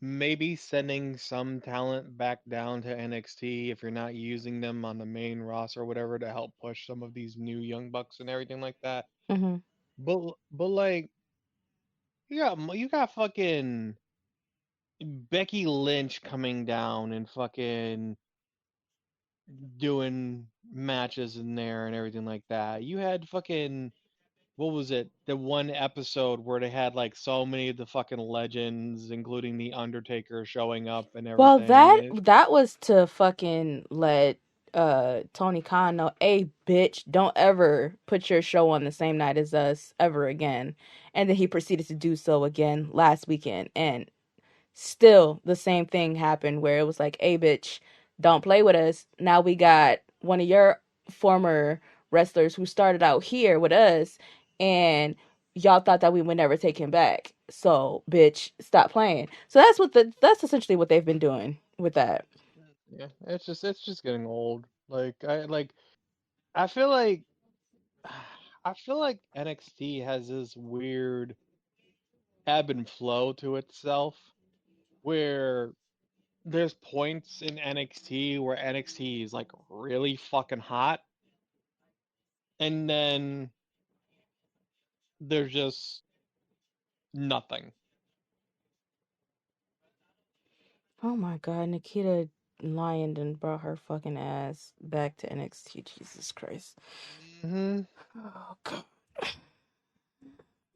Speaker 2: maybe sending some talent back down to NXT if you're not using them on the main roster or whatever to help push some of these new young bucks and everything like that.
Speaker 1: Mm-hmm.
Speaker 2: But like you got fucking Becky Lynch coming down and fucking doing matches in there and everything like that. You had fucking what was it? The one episode where they had like so many of the fucking legends, including the Undertaker, showing up and
Speaker 1: Well,
Speaker 2: everything.
Speaker 1: that was to fucking let Tony Khan know, hey bitch, don't ever put your show on the same night as us ever again. And then he proceeded to do so again last weekend, and still the same thing happened where it was like, hey bitch, don't play with us. Now we got one of your former wrestlers who started out here with us, and y'all thought that we would never take him back. So bitch, stop playing. So that's essentially what they've been doing with that.
Speaker 2: Yeah, it's just getting old. I feel like I feel like NXT has this weird ebb and flow to itself where there's points in NXT where NXT is like really fucking hot, and then there's just nothing.
Speaker 1: Oh my god, Nikita Lyon done brought her fucking ass back to NXT. Jesus Christ.
Speaker 2: Hmm.
Speaker 1: Oh god.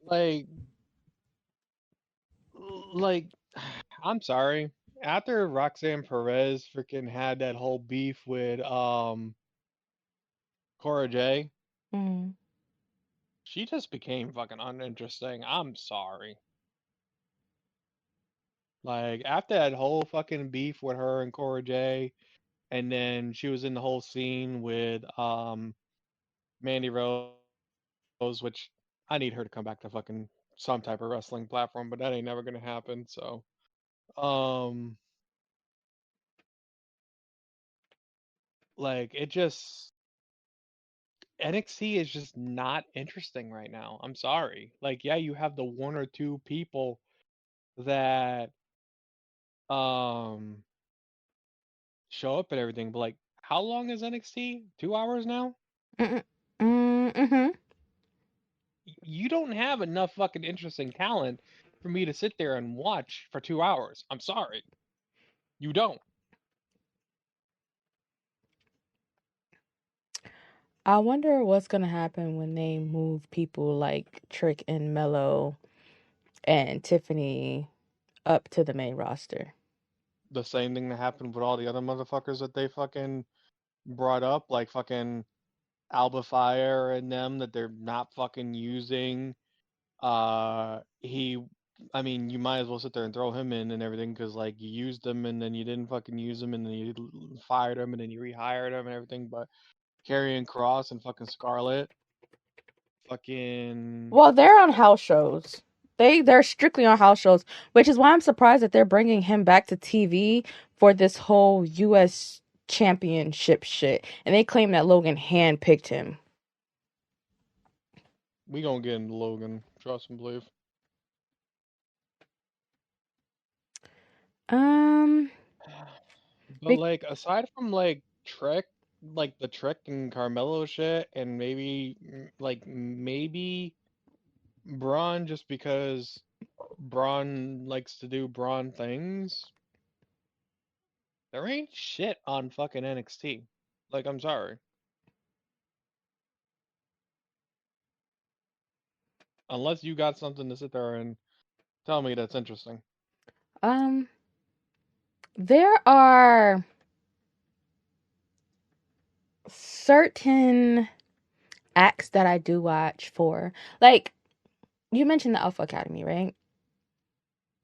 Speaker 2: Like, like, I'm sorry. After Roxanne Perez freaking had that whole beef with Cora J,
Speaker 1: Mm.
Speaker 2: she just became fucking uninteresting. I'm sorry. Like after that whole fucking beef with her and Cora J, and then she was in the whole scene with Mandy Rose, which I need her to come back to fucking some type of wrestling platform, but that ain't never gonna happen. So, um, like it just NXT is just not interesting right now. I'm sorry. Like, yeah, you have the one or two people that um show up and everything, but like, how long is NXT? 2 hours now?
Speaker 1: Mm. Mm-hmm.
Speaker 2: You don't have enough fucking interesting talent for me to sit there and watch for 2 hours. I'm sorry. You don't.
Speaker 1: I wonder what's gonna happen when they move people like Trick and Mello and Tiffany up to the main roster.
Speaker 2: The same thing that happened with all the other motherfuckers that they fucking brought up, like fucking Alba Fire and them that they're not fucking using. He, I mean, you might as well sit there and throw him in and everything because like you used him and then you didn't fucking use him and then you fired him and then you rehired him and everything. But Karrion Cross and fucking Scarlett, fucking
Speaker 1: Well, they're on house shows. They're strictly on house shows, which is why I'm surprised that they're bringing him back to TV for this whole U.S. championship shit. And they claim that Logan handpicked him.
Speaker 2: We gonna get into Logan. Trust and believe.
Speaker 1: Um,
Speaker 2: But
Speaker 1: be-
Speaker 2: like, aside from like Trek, like the Trek and Carmelo shit, and maybe like maybe Braun, just because Braun likes to do Braun things, there ain't shit on fucking NXT. Like, I'm sorry. Unless you got something to sit there and tell me that's interesting.
Speaker 1: um, there are certain acts that I do watch for. Like, you mentioned the Alpha Academy, right?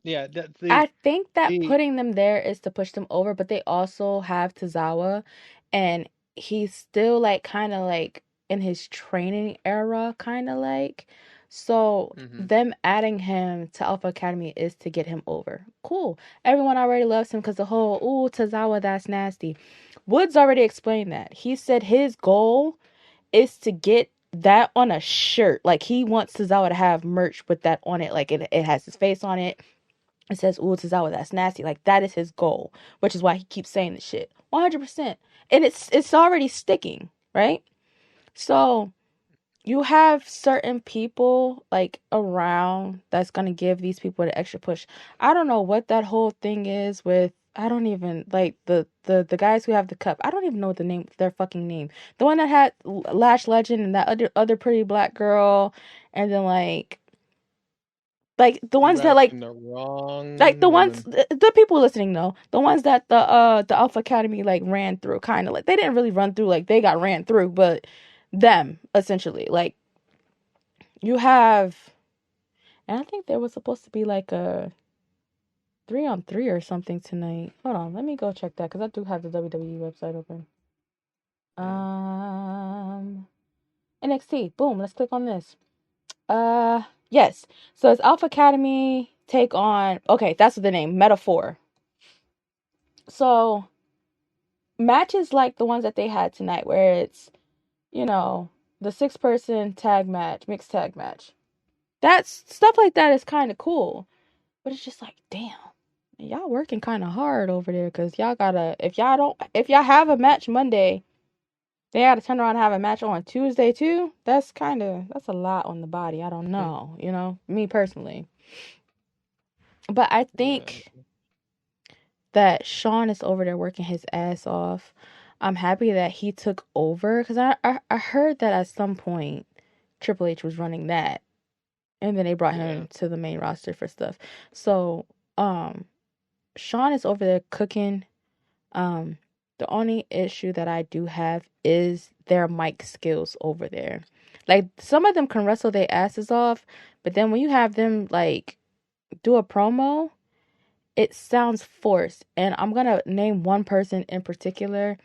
Speaker 2: Yeah, that's
Speaker 1: I think that
Speaker 2: the
Speaker 1: putting them there is to push them over, but they also have Tozawa, and he's still like kind of like in his training era, kind of like. So
Speaker 2: hmm
Speaker 1: them adding him to Alpha Academy is to get him over. Cool. Everyone already loves him because the whole ooh Tozawa that's nasty. Woods already explained that. He said his goal is to get that on a shirt. Like he wants Tozawa to have merch with that on it. Like it has his face on it. It says, ooh, Tozawa, that's nasty. Like, that is his goal, which is why he keeps saying this shit. 100%. And it's already sticking, right? So, you have certain people, like, around that's going to give these people the extra push. I don't know what that whole thing is with, I don't even, like, the guys who have the cup. I don't even know what their fucking name. The one that had Lash Legend and that other pretty black girl. And then, like, the ones
Speaker 2: you're
Speaker 1: that, like,
Speaker 2: asking the wrong
Speaker 1: the ones
Speaker 2: woman.
Speaker 1: the people listening know the ones that the Alpha Academy like ran through, kind of like they didn't really run through, like they got ran through, but them essentially, like you have, and I think there was supposed to be like a 3-on-3 or something tonight. Hold on, let me go check that because I do have the WWE website open.
Speaker 2: Mm.
Speaker 1: um NXT, boom, let's click on this. Yes, so it's Alpha Academy take on, okay, that's the name, Metaphor. So matches like the ones that they had tonight, where it's, you know, the 6-person tag match, mixed tag match. That's stuff like that is kind of cool. But it's just like, damn, y'all working kind of hard over there because y'all gotta, if y'all have a match Monday, they gotta turn around and have a match on Tuesday too. That's a lot on the body. I don't know, me personally. But I
Speaker 2: Yeah.
Speaker 1: think that Sean is over there working his ass off. I'm happy that he took over because I heard that at some point Triple H was running that, and then they brought
Speaker 2: Yeah.
Speaker 1: him to the main roster for stuff. So, Sean is over there cooking. Um, the only issue that I do have is their mic skills over there. Like some of them can wrestle their asses off, but then when you have them like do a promo, it sounds forced. And I'm gonna name one person in particular,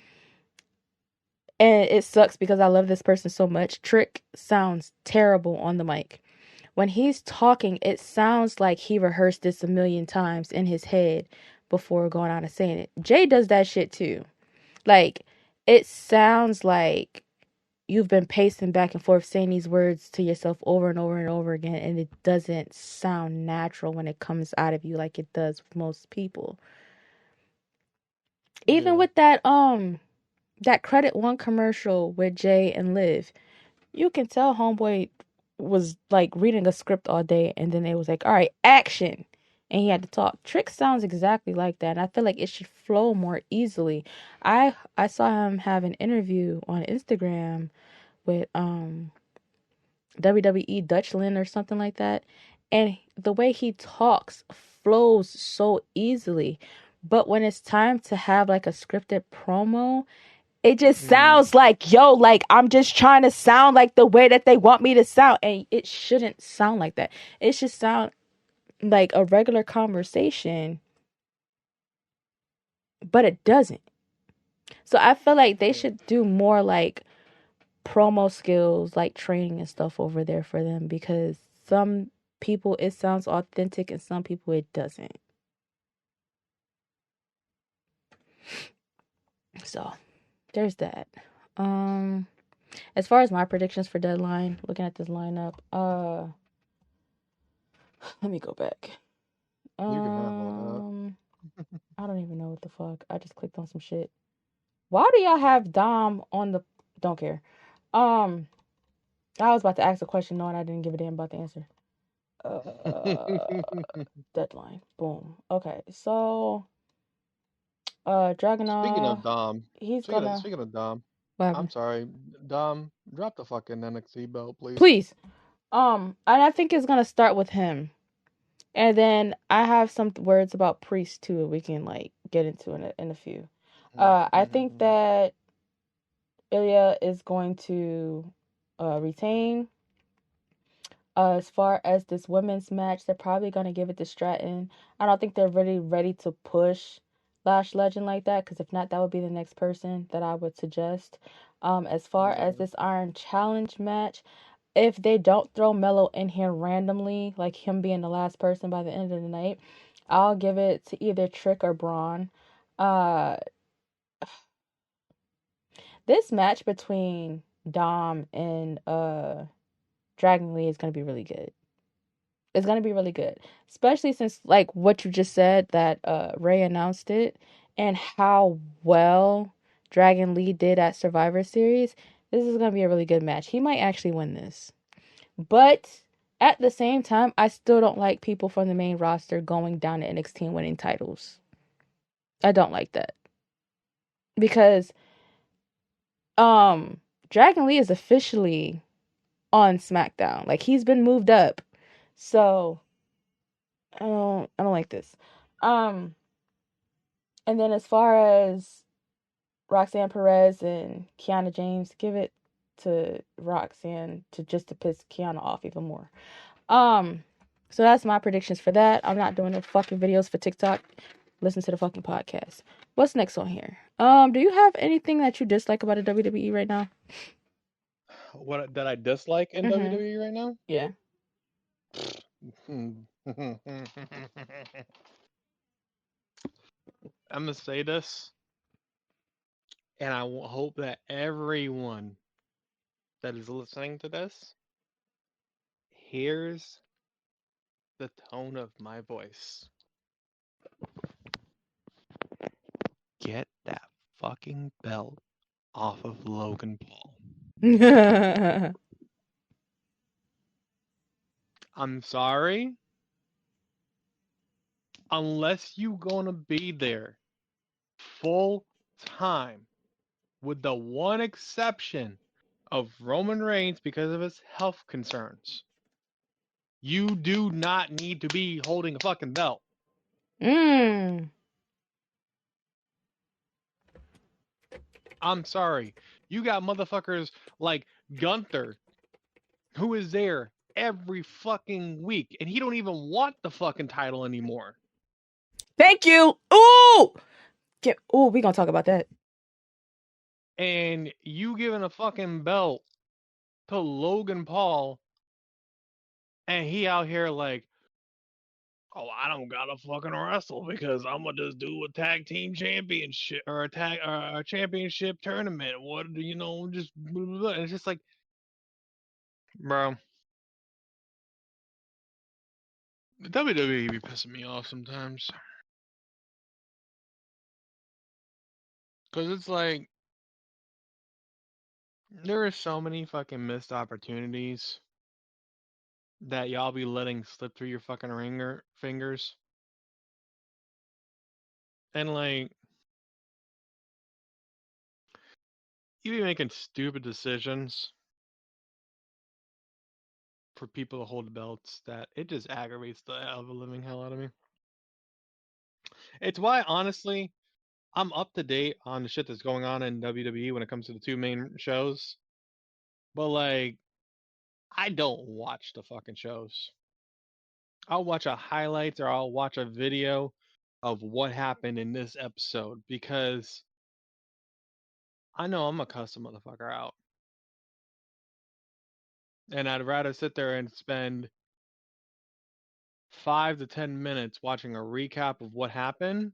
Speaker 1: and it sucks because I love this person so much. Trick sounds terrible on the mic. When he's talking, it sounds like he rehearsed this a million times in his head before going out and saying it. Jay does that shit too. Like, it sounds like you've been pacing back and forth saying these words to yourself over and over and over again, and it doesn't sound natural when it comes out of you like it does with most people. Even
Speaker 2: Yeah.
Speaker 1: with that Credit One commercial with Jay and Liv, you can tell homeboy was like reading a script all day, and then it was like, all right, action, and he had to talk. Trick sounds exactly like that, and I feel like it should flow more easily. I saw him have an interview on Instagram with WWE Dutchland or something like that, and the way he talks flows so easily. But when it's time to have like a scripted promo, it just
Speaker 2: hmm
Speaker 1: sounds like, yo, like I'm just trying to sound like the way that they want me to sound. And it shouldn't sound like that. It should sound like a regular conversation, but it doesn't. So I feel like they
Speaker 2: Yeah.
Speaker 1: should do more like promo skills, like training and stuff over there for them, because some people it sounds authentic and some people it doesn't. So there's that. Um, as far as my predictions for deadline, looking at this lineup, let me go back.
Speaker 2: You can have all that.
Speaker 1: I don't even know what the fuck. I just clicked on some shit. Why do y'all have Dom on the? Don't care. Um, I was about to ask a question knowing I didn't give a damn about the answer. Deadline. Boom. Okay, so
Speaker 2: Speaking
Speaker 1: Dragunov,
Speaker 2: of Dom,
Speaker 1: he's
Speaker 2: speaking of
Speaker 1: gonna.
Speaker 2: speaking of Dom,
Speaker 1: What
Speaker 2: I'm
Speaker 1: happened?
Speaker 2: sorry, Dom, drop the fucking NXT belt, please.
Speaker 1: Please. And I think it's gonna start with him. And then I have some words about Priest too. We can like get into in a few. I think that Ilya is going to retain. As far as this women's match, they're probably gonna give it to Stratton. I don't think they're really ready to push Lash Legend like that. Because if not, that would be the next person that I would suggest. As far as
Speaker 2: Yeah.
Speaker 1: this Iron Challenge match, if they don't throw Mello in here randomly, like him being the last person by the end of the night, I'll give it to either Trick or Braun. Uh, this match between Dom and Dragon Lee is gonna be really good. It's gonna be really good, especially since like what you just said that Ray announced it and how well Dragon Lee did at Survivor Series. This is gonna be a really good match. He might actually win this. But at the same time, I still don't like people from the main roster going down to NXT and winning titles. I don't like that. Because Dragon Lee is officially on SmackDown. Like he's been moved up. So I don't like this. Um and then as far as Roxanne Perez and Kiana James, give it to Roxanne to piss Kiana off even more. Um, so that's my predictions for that. I'm not doing the fucking videos for TikTok. Listen to the fucking podcast. What's next on here? Do you have anything that you dislike about the WWE right now?
Speaker 2: What that I dislike in
Speaker 1: Mm-hmm.
Speaker 2: WWE right now?
Speaker 1: Yeah.
Speaker 2: I'm gonna say this, and I hope that everyone that is listening to this hears the tone of my voice. Get that fucking belt off of Logan Paul. I'm sorry. Unless you gonna be there full time, with the one exception of Roman Reigns because of his health concerns, you do not need to be holding a fucking belt.
Speaker 1: mm.
Speaker 2: I'm sorry. You got motherfuckers like Gunther, who is there every fucking week, and he don't even want the fucking title anymore.
Speaker 1: Thank you. Ooh. Ooh, we gonna talk about that.
Speaker 2: And you giving a fucking belt to Logan Paul, and he out here like, oh, I don't gotta fucking wrestle because I'm gonna just do a tag team championship or a championship tournament. What just blah, blah, blah. And it's just like, bro, the WWE be pissing me off sometimes because it's like there are so many fucking missed opportunities that y'all be letting slip through your fucking ringer fingers, and like you be making stupid decisions for people to hold belts that it just aggravates the living hell out of me. It's why, honestly, I'm up to date on the shit that's going on in WWE when it comes to the two main shows. But like, I don't watch the fucking shows. I'll watch a highlights or I'll watch a video of what happened in this episode because I know I'm a custom motherfucker out. And I'd rather sit there and spend 5 to 10 minutes watching a recap of what happened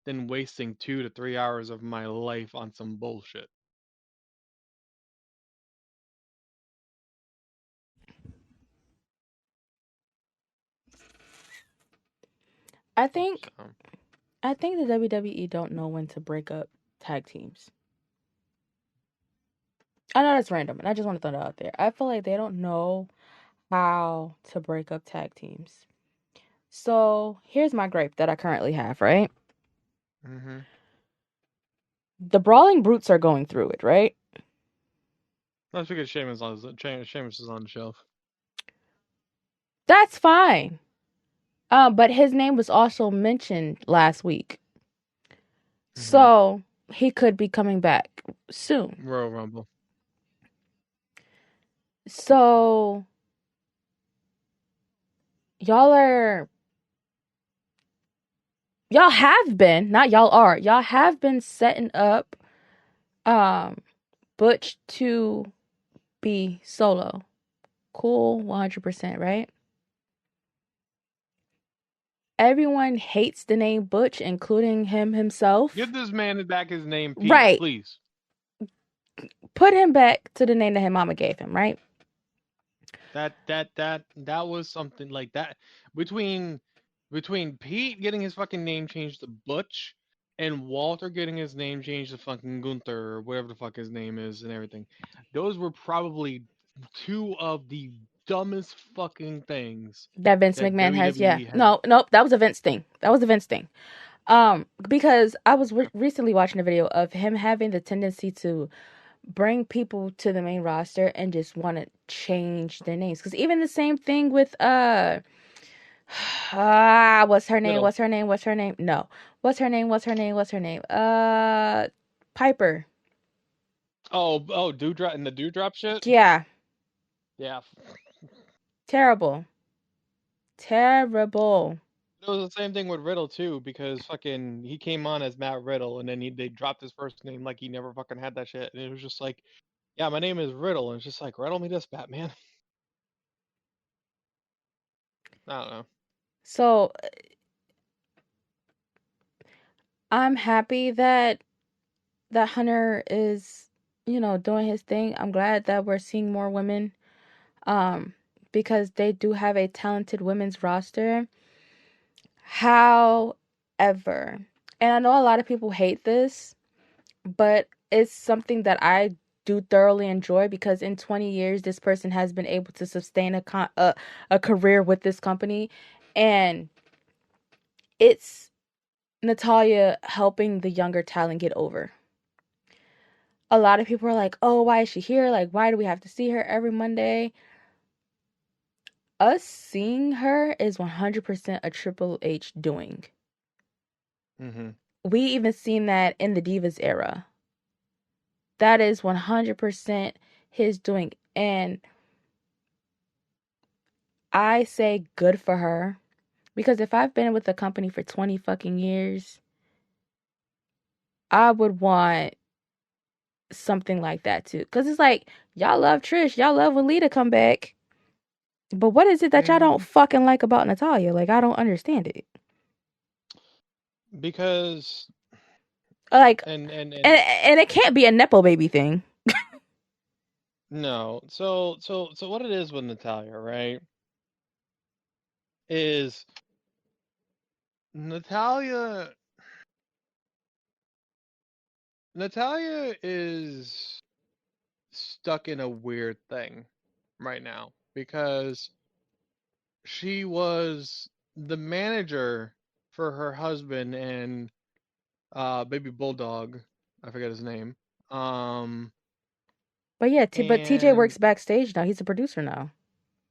Speaker 2: than wasting 2 to 3 hours of my life on some bullshit.
Speaker 1: I think
Speaker 2: So,
Speaker 1: I think the WWE don't know when to break up tag teams. I know that's random, and I just want to throw that out there. I feel like they don't know how to break up tag teams. So here's my gripe that I currently have, right?
Speaker 2: hmm
Speaker 1: The Brawling Brutes are going through it, right?
Speaker 2: that's because Sheamus is on the shelf.
Speaker 1: That's fine. But his name was also mentioned last week.
Speaker 2: hmm
Speaker 1: So he could be coming back soon.
Speaker 2: Royal Rumble.
Speaker 1: So y'all are y'all have been, not y'all are, y'all have been setting up um Butch to be solo. Cool, 100%, right? Everyone hates the name Butch, including him himself.
Speaker 2: Give this man back his name, Pete,
Speaker 1: Right.
Speaker 2: please.
Speaker 1: Put him back to the name that his mama gave him, right?
Speaker 2: That was something like that between Pete getting his fucking name changed to Butch and Walter getting his name changed to fucking Gunther or whatever the fuck his name is and everything. Those were probably two of the dumbest fucking things
Speaker 1: That Vince
Speaker 2: that
Speaker 1: McMahon has, yeah.
Speaker 2: WWE has.
Speaker 1: No, nope, that was a Vince thing. That was a Vince thing. Because I was recently watching a video of him having the tendency to bring people to the main roster and just want to change their names. Because even the same thing with what's her name?
Speaker 2: Riddle.
Speaker 1: What's her name? What's her name? No, what's her name? What's her name? What's her name? Piper.
Speaker 2: Oh, Dewdrop and the Dewdrop shit.
Speaker 1: Yeah,
Speaker 2: Yeah,
Speaker 1: terrible, terrible.
Speaker 2: it was the same thing with Riddle too, because fucking he came on as Matt Riddle, and then they dropped his first name like he never fucking had that shit, and it was just like, yeah, my name is Riddle, and it's just like riddle me this, Batman. I don't know.
Speaker 1: So I'm happy that Hunter is, doing his thing. I'm glad that we're seeing more women, um, because they do have a talented women's roster. However, and I know a lot of people hate this, but it's something that I do thoroughly enjoy because in 20 years, this person has been able to sustain a career with this company, and it's Natalia helping the younger talent get over. A lot of people are like, oh, why is she here? Like, why do we have to see her every Monday? Us seeing her is 100% a Triple H doing.
Speaker 2: hmm
Speaker 1: We even seen that in the Divas era. That is 100% his doing. And I say good for her. Because if I've been with the company for 20 fucking years, I would want something like that too. Because it's like, y'all love Trish. Y'all love when Lita come back. But what is it that y'all don't
Speaker 2: hmm
Speaker 1: fucking like about Natalia? Like, I don't understand it.
Speaker 2: Because
Speaker 1: Like,
Speaker 2: and
Speaker 1: and it can't be a Nepo baby thing.
Speaker 2: no, so what it is with Natalia, right? Is Natalia Natalia is stuck in a weird thing right now because she was the manager for her husband and baby bulldog. I forget his name. Um,
Speaker 1: But yeah, but TJ
Speaker 2: and
Speaker 1: works backstage now. He's a producer now.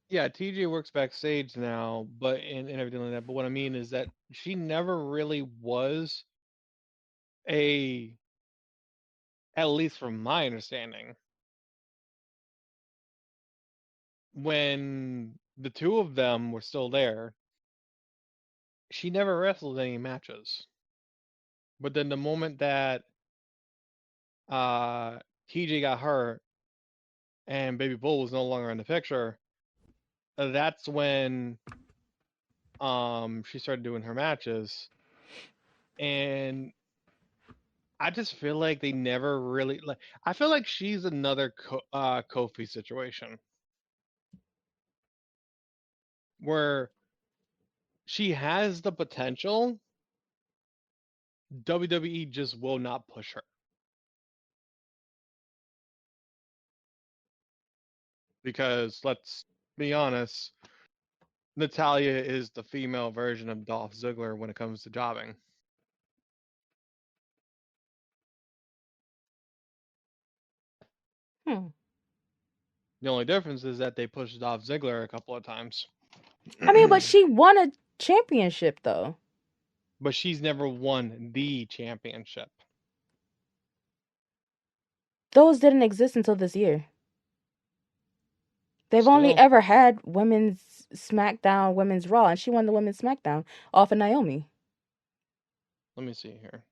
Speaker 2: yeah, TJ works backstage now, but and everything like that. But what I mean is that she never really was a, at least from my understanding, when the two of them were still there, she never wrestled any matches. But then the moment that uh TJ got hurt and Baby Bull was no longer in the picture, that's when she started doing her matches, and I just feel like they never really like. I feel like she's another Kofi situation where she has the potential. WWE just will not push her because let's be honest, Natalia is the female version of Dolph Ziggler when it comes to jobbing.
Speaker 1: Hmm.
Speaker 2: The only difference is that they pushed Dolph Ziggler a couple of times.
Speaker 1: I mean, but she won a championship though.
Speaker 2: But she's never won the championship.
Speaker 1: Those didn't exist until this year. They've only
Speaker 2: Still,
Speaker 1: ever had women's SmackDown, women's Raw, and she won the women's SmackDown off of Naomi.
Speaker 2: let me see here.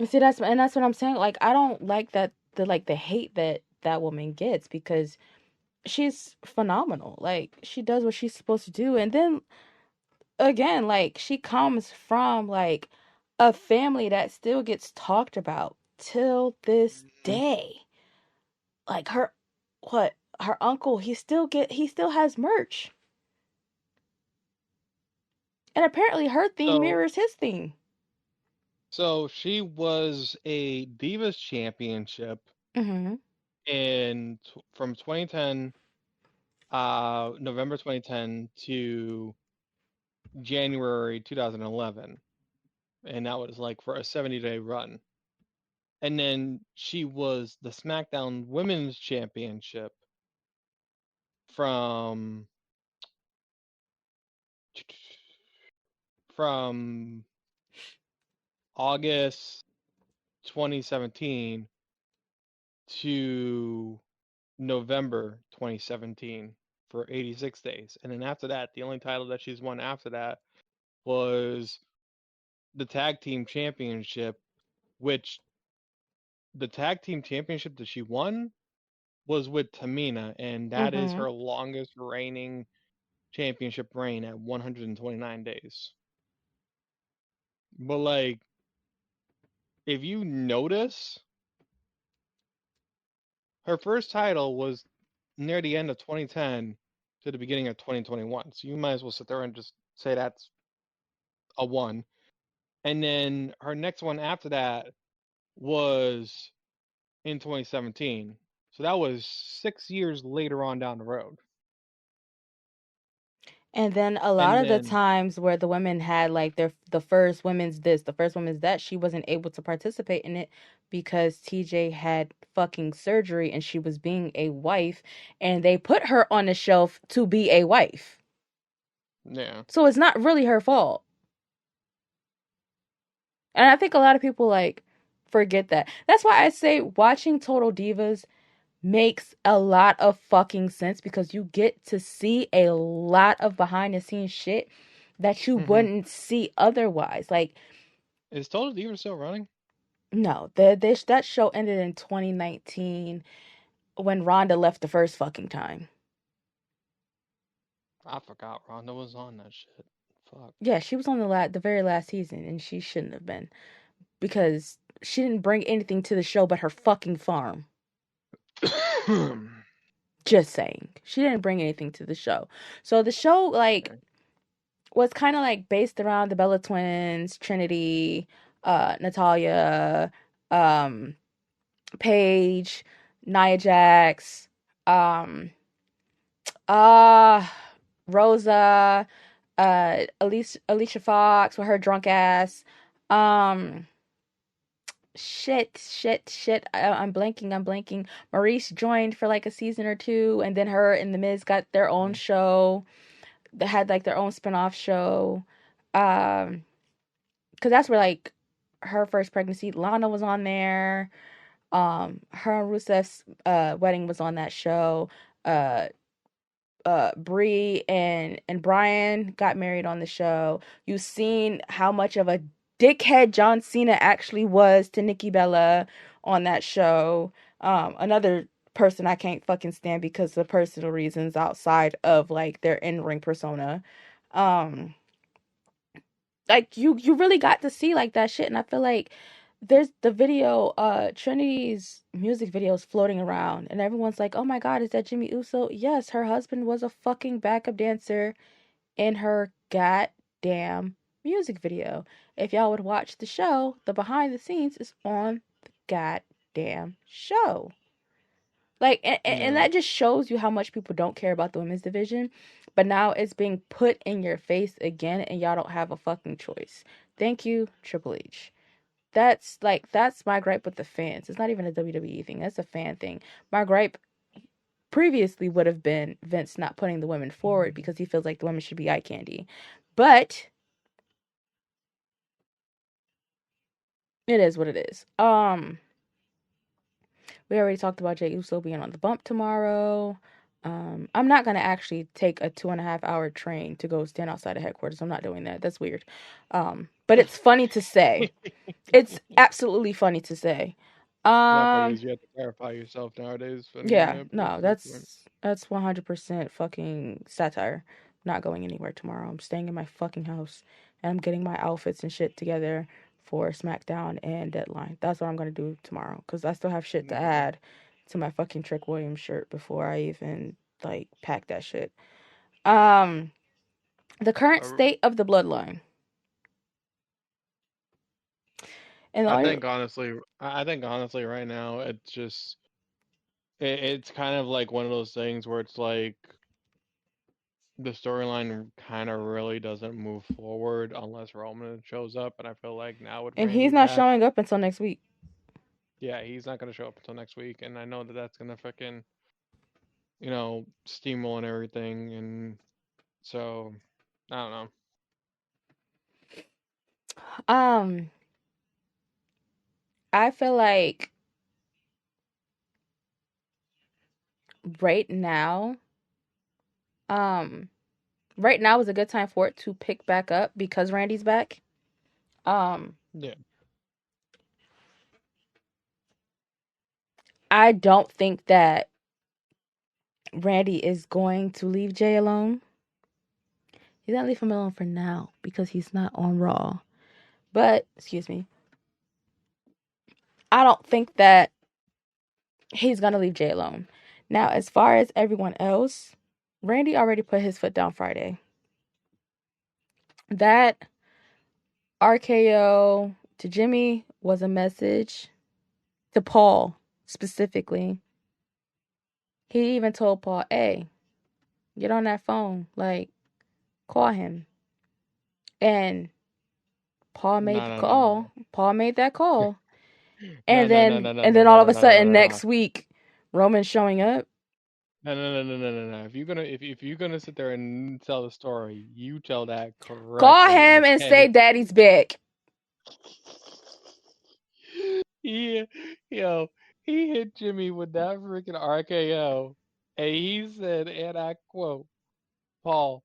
Speaker 1: See, that's what I'm saying. Like, I don't like the hate that that woman gets because she's phenomenal. Like, she does what she's supposed to do, and then again, like she comes from like a family that still gets talked about till this
Speaker 2: Mhm.
Speaker 1: day. Like what her uncle, he still has merch, and apparently her theme
Speaker 2: So,
Speaker 1: mirrors his theme.
Speaker 2: so she was a Divas Championship
Speaker 1: Mm-hmm.
Speaker 2: from 2010, November 2010 to January 2011, and that was like for a 70-day run. And then she was the SmackDown Women's Championship from from August 2017 to November 2017 for 86 days. And then after that, the only title that she's won after that was the Tag Team Championship, which the Tag Team Championship that she won was with Tamina, and that is
Speaker 1: Mm-hmm.
Speaker 2: her longest reigning championship reign at 129 days. But like, if you notice, her first title was near the end of 2010 to the beginning of 2021. So you might as well sit there and just say that's a one. And then her next one after that was in 2017. So that was 6 years later on down the road.
Speaker 1: And then a lot
Speaker 2: And
Speaker 1: of the
Speaker 2: then,
Speaker 1: times where the women had like the first women's this, the first women's that, she wasn't able to participate in it because TJ had fucking surgery and she was being a wife and they put her on the shelf to be a wife.
Speaker 2: yeah.
Speaker 1: So it's not really her fault. And I think a lot of people like forget that. That's why I say watching Total Divas makes a lot of fucking sense because you get to see a lot of behind the scenes shit that you
Speaker 2: Hmm.
Speaker 1: wouldn't see otherwise. Like,
Speaker 2: Is Total Diva still running?
Speaker 1: no, that show ended in 2019 when Rhonda left the first fucking time.
Speaker 2: I forgot Ronda was on that shit. Fuck.
Speaker 1: Yeah, she was on the very last season and she shouldn't have been because she didn't bring anything to the show but her fucking farm. Just saying. She didn't bring anything to the show. So the show like
Speaker 2: Okay.
Speaker 1: was kind of like based around the Bella twins, Trinity, Natalia, um, Paige, Nia Jax, um, uh, Rosa, Alicia Fox with her drunk ass. Um, shit. I'm blanking. Maurice joined for like a season or two, and then her and the Miz got their own
Speaker 2: Mhm.
Speaker 1: show. They had like their own spin-off show. Um, because that's where like her first pregnancy, Lana was on there. Her and Rusev's wedding was on that show. Uh, Bree and Brian got married on the show. You've seen how much of a dickhead John Cena actually was to Nikki Bella on that show. Another person I can't fucking stand because of personal reasons outside of like their in-ring persona. Um like you really got to see like that shit, and I feel like there's the video, Trinity's music videos floating around, and everyone's like, "Oh my god, is that Jimmy Uso?" Yes, her husband was a fucking backup dancer in her goddamn music video. If y'all would watch the show, the behind the scenes is on the goddamn show. Like, and
Speaker 2: Yeah.
Speaker 1: that just shows you how much people don't care about the women's division. But now it's being put in your face again, and y'all don't have a fucking choice. Thank you, Triple H. That's my gripe with the fans. It's not even a WWE thing. That's a fan thing. My gripe previously would have been Vince not putting the women forward because he feels like the women should be eye candy. But it is what it is. We already talked about Jey Uso being on the bump tomorrow. I'm not gonna actually take a 2.5 hour train to go stand outside of headquarters. I'm not doing that. That's weird. But it's funny to say. It's absolutely funny to say.
Speaker 2: Not funny
Speaker 1: Um,
Speaker 2: is you have to clarify yourself nowadays, and
Speaker 1: yeah,
Speaker 2: yeah, that's
Speaker 1: no,
Speaker 2: a good point.
Speaker 1: that's 100% fucking satire. I'm not going anywhere tomorrow. I'm staying in my fucking house and I'm getting my outfits and shit together for SmackDown and Deadline. That's what I'm gonna do tomorrow because I still have shit to
Speaker 2: Yeah.
Speaker 1: add to my fucking Trick Williams shirt before I even like pack that shit. Um, the current
Speaker 2: Uh,
Speaker 1: state of the bloodline, and the
Speaker 2: I
Speaker 1: only
Speaker 2: think honestly, I think honestly, right now it's just it's kind of like one of those things where it's like the storyline kind of really doesn't move forward unless Roman shows up, and I feel like now with
Speaker 1: and he's
Speaker 2: Randy
Speaker 1: not
Speaker 2: back,
Speaker 1: showing up until next week.
Speaker 2: yeah, he's not gonna show up until next week, and I know that that's gonna fucking steamroll and everything, and so I don't know.
Speaker 1: Um, I feel like right now, um, right now is a good time for it to pick back up because Randy's back. Um,
Speaker 2: Yeah,
Speaker 1: I don't think that Randy is going to leave Jay alone. He's gonna leave him alone for now because he's not on Raw. But excuse me, I don't think that he's gonna leave Jay alone. Now, as far as everyone else, Randy already put his foot down Friday. That RKO to Jimmy was a message to Paul specifically. He even told Paul, "Hey, get on that phone, like call him." And Paul made
Speaker 2: no,
Speaker 1: the
Speaker 2: no, no, no,
Speaker 1: call. Paul made that call.
Speaker 2: no,
Speaker 1: And
Speaker 2: no, no,
Speaker 1: then
Speaker 2: no, no,
Speaker 1: and
Speaker 2: no,
Speaker 1: then
Speaker 2: no,
Speaker 1: all
Speaker 2: no,
Speaker 1: of a
Speaker 2: no, no,
Speaker 1: sudden
Speaker 2: no, no.
Speaker 1: next week, Roman showing up.
Speaker 2: No, no, no, no, no, no, no. If you're gonna sit there and tell the story, you tell that
Speaker 1: Call
Speaker 2: correctly,
Speaker 1: him and say
Speaker 2: okay?
Speaker 1: daddy's back.
Speaker 2: Yeah, yo, he hit Jimmy with that freaking RKO, and he said, and I quote, "Paul,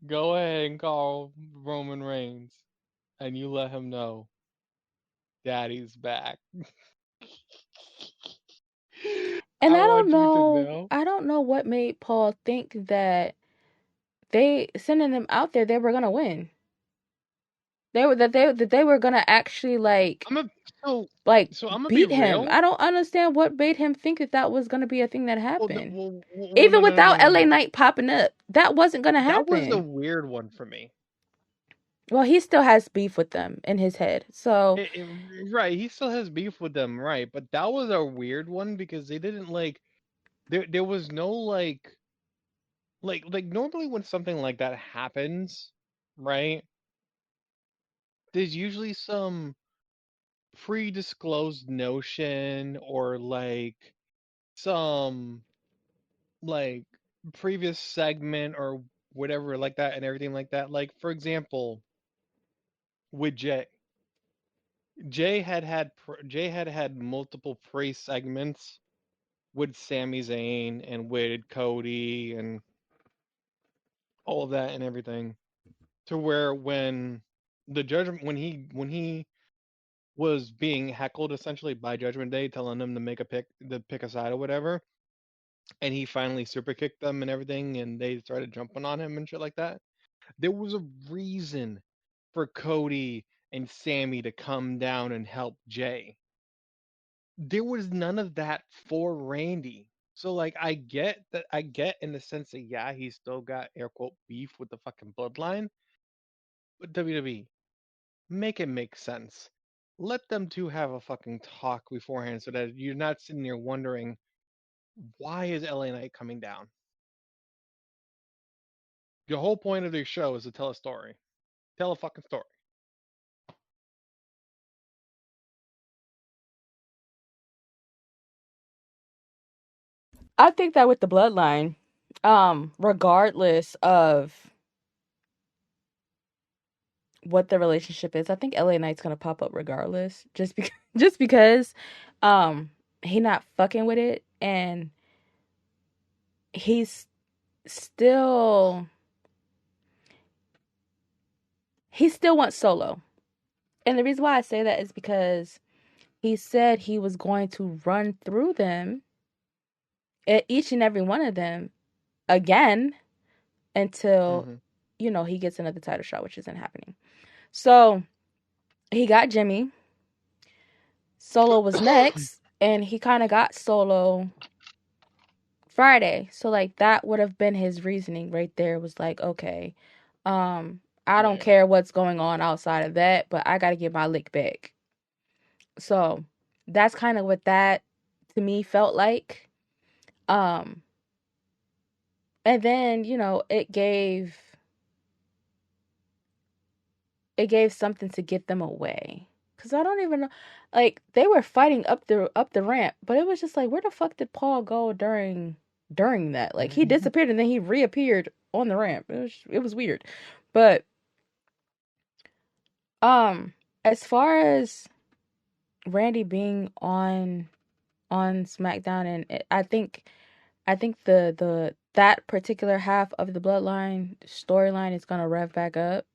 Speaker 2: go ahead and call Roman Reigns, and you let him know Daddy's back."
Speaker 1: And
Speaker 2: I want you to know.
Speaker 1: I don't know what made Paul think that they sending them out there they were gonna win. They were gonna actually
Speaker 2: I'm a so
Speaker 1: like
Speaker 2: so I'm gonna be
Speaker 1: beat him.
Speaker 2: real.
Speaker 1: I don't understand what made him think that that was gonna be a thing that
Speaker 2: Well, no,
Speaker 1: happened.
Speaker 2: well,
Speaker 1: Even
Speaker 2: no, no, no,
Speaker 1: without
Speaker 2: no,
Speaker 1: LA
Speaker 2: no.
Speaker 1: Knight popping up, that wasn't gonna
Speaker 2: That was the
Speaker 1: happen.
Speaker 2: weird one for me.
Speaker 1: Well, he still has beef with them in his head. So,
Speaker 2: Right, he still has beef with them, right? But that was a weird one because they didn't like there was no like normally when something like that happens, right? There's usually some pre-disclosed notion or like some like previous segment or whatever like that and everything like that. Like for example, with Jay had had multiple pre-segments with Sami Zayn and with Cody and all of that and everything to where when the judgment when he was being heckled essentially by Judgment Day telling him to make a pick a side or whatever and he finally super kicked them and everything, and they started jumping on him and shit like that. There was a reason for Cody and Sammy to come down and help Jay. There was none of that for Randy. So like I get in the sense that yeah, he's still got air quote beef with the fucking bloodline, but WWE, make it make sense. Let them two have a fucking talk beforehand so that you're not sitting there wondering why is LA Knight coming down? The whole point of their show is to tell a story. Tell a fucking story.
Speaker 1: I think that with the bloodline, regardless of what the relationship is, I think LA Knight's gonna pop up regardless. Just because just because he not fucking with it, and he's still he still wants Solo. And the reason why I say that is because he said he was going to run through them, each and every one of them, again until,
Speaker 2: Mm-hmm.
Speaker 1: he gets another title shot, which isn't happening. So he got Jimmy. Solo was next, and he kind of got Solo Friday. So like that would have been his reasoning right there. Was like, okay, I don't
Speaker 2: Right.
Speaker 1: care what's going on outside of that, but I got to get my lick back. So that's kind of what that to me felt like. Um, and then, it gave something to get them away. Cause I don't even know, like they were fighting up the ramp, but it was just like, where the fuck did Paul go during that? Like he
Speaker 2: Mm-hmm.
Speaker 1: disappeared and then he reappeared on the ramp. It was weird, but um, as far as Randy being on SmackDown, and I think the that particular half of the Bloodline storyline is gonna rev back up,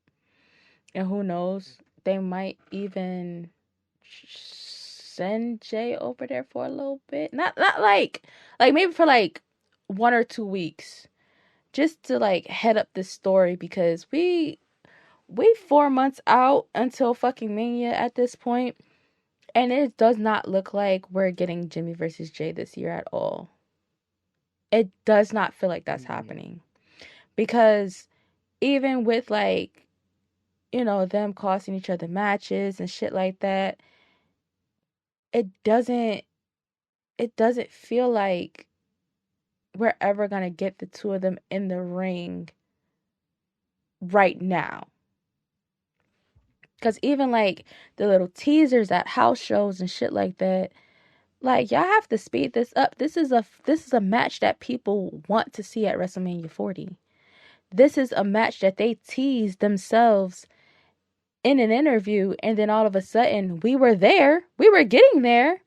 Speaker 1: and who knows, they might even send Jay over there for a little bit, not like maybe for like 1 or 2 weeks, just to like head up this story, because we 4 months out until fucking Mania at this point, and it does not look like we're getting Jimmy versus Jay this year at all. It does not feel like that's
Speaker 2: No.
Speaker 1: happening, because even with like, them costing each other matches and shit like that, it doesn't it doesn't feel like we're ever going to get the two of them in the ring right now. Cuz even like the little teasers at house shows and shit like that, like y'all have to speed this up. This is a match that people want to see at WrestleMania 40. This is a match that they teased themselves in an interview, and then all of a sudden we were there. We were getting there,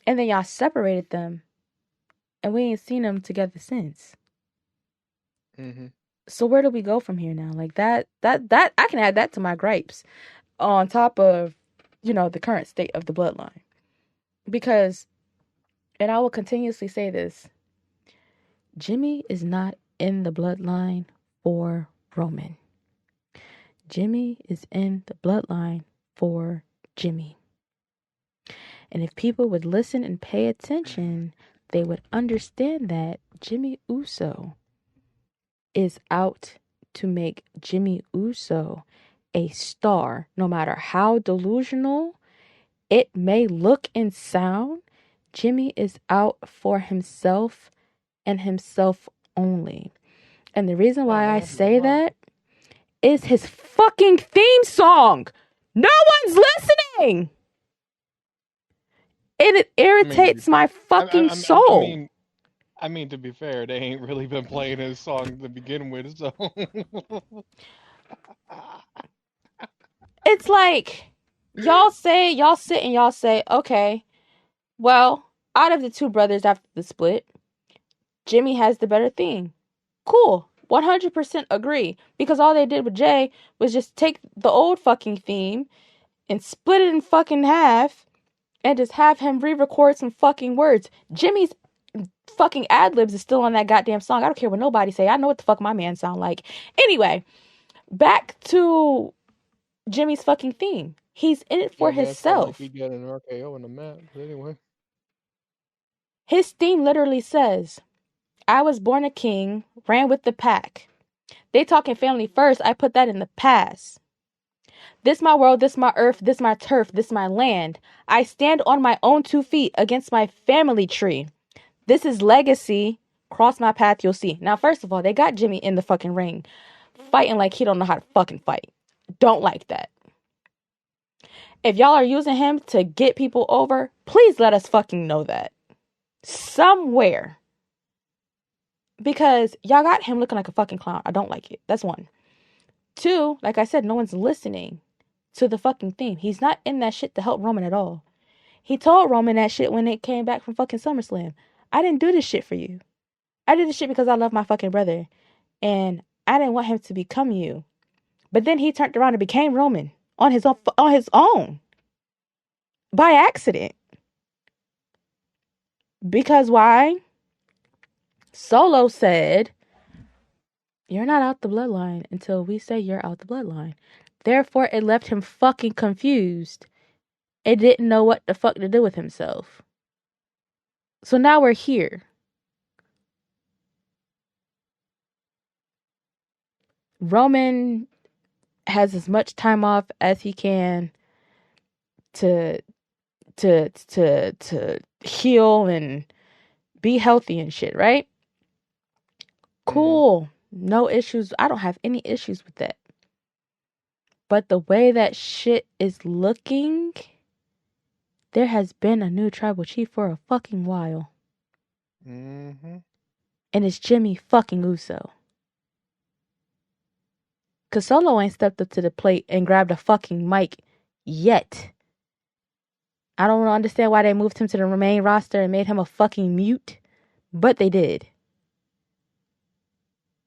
Speaker 1: and then y'all separated them, and we ain't seen them together since.
Speaker 2: Mm-hmm.
Speaker 1: So where do we go from here now? Like that I can add that to my gripes on top of, the current state of the bloodline. Because, and I will continuously say this, Jimmy is not in the bloodline for Roman. Jimmy is in the bloodline for Jimmy. And if people would listen and pay attention, they would understand that Jimmy Uso is out to make Jimmy Uso a star, no matter how delusional it may look and sound. Jimmy is out for himself and himself only. And the reason
Speaker 2: Yeah,
Speaker 1: why
Speaker 2: let
Speaker 1: I
Speaker 2: him have his
Speaker 1: say
Speaker 2: moment.
Speaker 1: that is his fucking theme song. No one's listening. It
Speaker 2: I mean, to be,
Speaker 1: irritates my
Speaker 2: I,
Speaker 1: fucking
Speaker 2: I, I, I
Speaker 1: soul.
Speaker 2: mean, I mean, to be fair, they ain't really been playing his song to begin with, so.
Speaker 1: It's like y'all sit and y'all say, okay, well, out of the two brothers after the split, Jimmy has the better theme. Cool. 100% agree. Because all they did with Jay was just take the old fucking theme and split it in fucking half and just have him re record some fucking words. Jimmy's fucking ad-libs is still on that goddamn song. I don't care what nobody say. I know what the fuck my man sound like. Anyway, back to Jimmy's fucking theme. He's in it for
Speaker 2: Your man sound like he
Speaker 1: himself.
Speaker 2: got an RKO in the mat. But anyway.
Speaker 1: His theme literally says, I was born a king, ran with the pack. They talking family first, I put that in the past. This my world, this my earth, this my turf, this my land. I stand on my own 2 feet against my family tree. This is legacy. Cross my path, you'll see. Now, first of all, they got Jimmy in the fucking ring, fighting like he don't know how to fucking fight. Don't like that. If y'all are using him to get people over, please let us fucking know that. Somewhere. Because y'all got him looking like a fucking clown. I don't like it. That's 1. 2, like I said, no one's listening to the fucking theme. He's not in that shit to help Roman at all. He told Roman that shit when it came back from fucking SummerSlam. I didn't do this shit for you. I did this shit because I love my fucking brother. And I didn't want him to become you. But then he turned around and became Roman on his own. By accident. Because why? Solo said, you're not out the bloodline until we say you're out the bloodline. Therefore, it left him fucking confused. It didn't know what the fuck to do with himself. So now we're here. Roman has as much time off as he can to heal and be healthy and shit, right? Cool. No issues. I don't have any issues with that. But the way that shit is looking, there has been a new tribal chief for a fucking while.
Speaker 2: Mm-hmm.
Speaker 1: And it's Jimmy fucking Uso. Cause Solo ain't stepped up to the plate and grabbed a fucking mic yet. I don't understand why they moved him to the main roster and made him a fucking mute. But they did.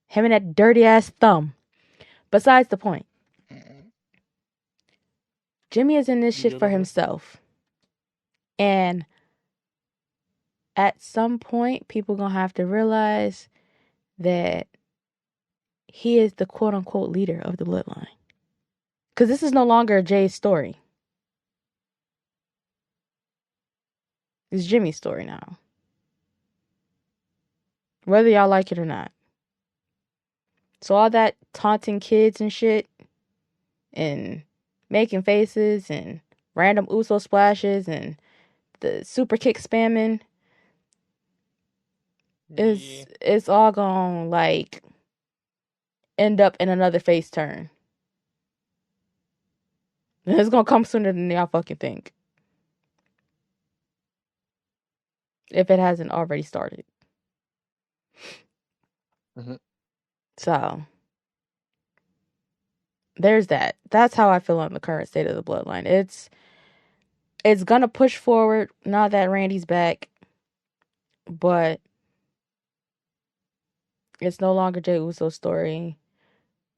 Speaker 1: Him and that dirty ass thumb. Besides the point. Jimmy is in this shit for himself. And at some point, people gonna have to realize that he is the quote unquote leader of the bloodline. Because this is no longer Jay's story. It's Jimmy's story now. Whether y'all like it or not. So all that taunting kids and shit and making faces and random Uso splashes and the super kick spamming is it's all gonna like end up in another face turn. And it's gonna come sooner than y'all fucking think. If it hasn't already started.
Speaker 2: Mm-hmm.
Speaker 1: So there's that. That's how I feel on the current state of the bloodline. It's gonna push forward now that Randy's back, but it's no longer Jey Uso's story.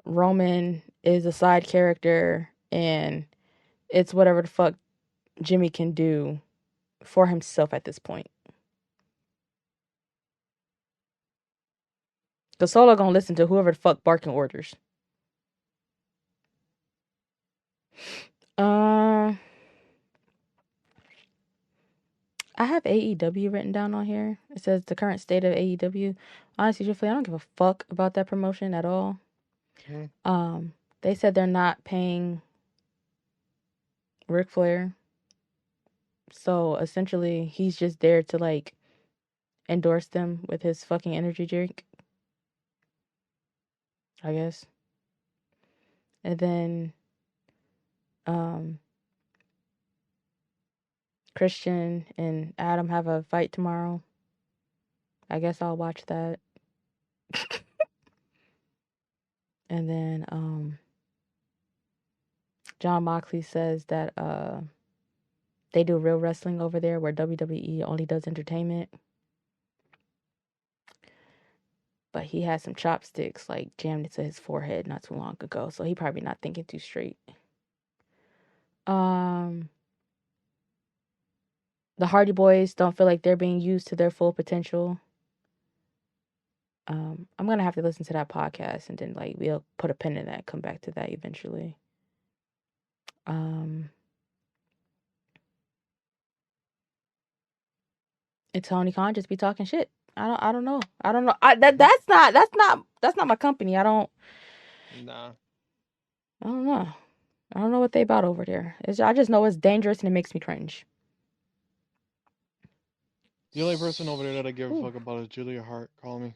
Speaker 1: Roman is a side character, and it's whatever the fuck Jimmy can do for himself at this point. Cause Solo gonna listen to whoever the fuck barking orders. I have AEW written down on here. It says the current state of AEW. Honestly, truthfully, I don't give a fuck about that promotion at all.
Speaker 2: Mm-hmm.
Speaker 1: They said they're not paying Ric Flair. So essentially, he's just there to like endorse them with his fucking energy drink. I guess. And then Christian and Adam have a fight tomorrow. I guess I'll watch that. And then John Moxley says that they do real wrestling over there where WWE only does entertainment. But he had some chopsticks like jammed into his forehead not too long ago, so he probably not thinking too straight. The Hardy Boys don't feel like they're being used to their full potential. I'm gonna have to listen to that podcast and then like we'll put a pin in that, come back to that eventually. Um, and Tony Khan just be talking shit. I don't know. I don't know. That's not my company.
Speaker 2: Nah.
Speaker 1: I don't know. I don't know what they about over there. I just know it's dangerous and it makes me cringe.
Speaker 2: The only person over there that I give a
Speaker 1: Ooh.
Speaker 2: fuck about is Julia Hart. Call me.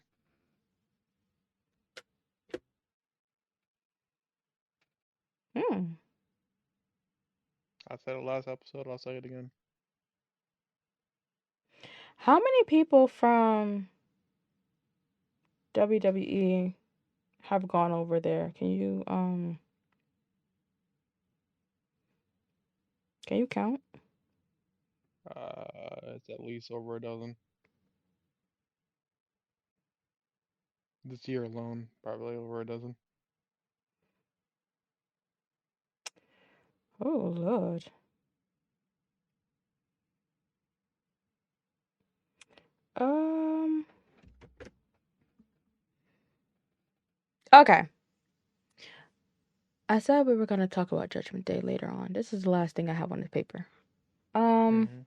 Speaker 1: Hmm.
Speaker 2: I said it last episode. I'll say it again.
Speaker 1: How many people from WWE have gone over there? Can you count?
Speaker 2: It's at least over a dozen. This year alone, probably over a dozen.
Speaker 1: Oh Lord. Um. Okay. I said we were gonna talk about Judgment Day later on. This is the last thing I have on the paper. Um.
Speaker 2: Hmm.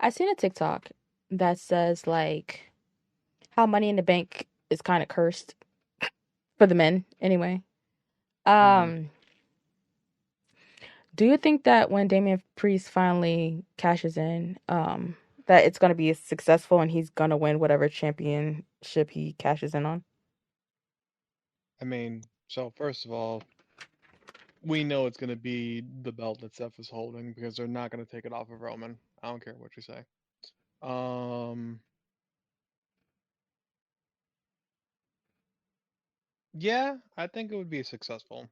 Speaker 1: I seen a TikTok that says like how Money in the Bank is kind of cursed for the men anyway.
Speaker 2: Hmm.
Speaker 1: Um. Do you think that when Damian Priest finally cashes in, that it's gonna be successful and he's gonna win whatever championship he cashes in on?
Speaker 2: I mean, so first of all, we know it's gonna be the belt that Seth is holding because they're not gonna take it off of Roman. I don't care what you say. Um, yeah, I think it would be successful.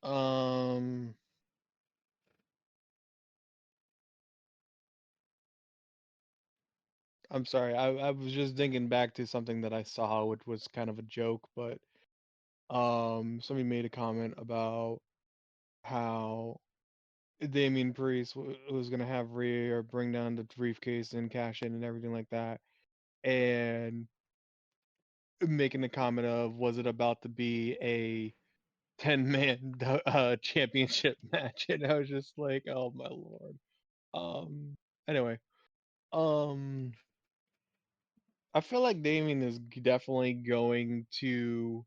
Speaker 2: Um, I'm sorry. I was just thinking back to something that I saw, which was kind of a joke, but somebody made a comment about how Damian Priest was gonna have Rhea bring down the briefcase and cash in and everything like that, and making the comment of, was it about to be a 10-man championship match? And I was just like, oh my lord. Anyway, um, I feel like Damien is definitely going to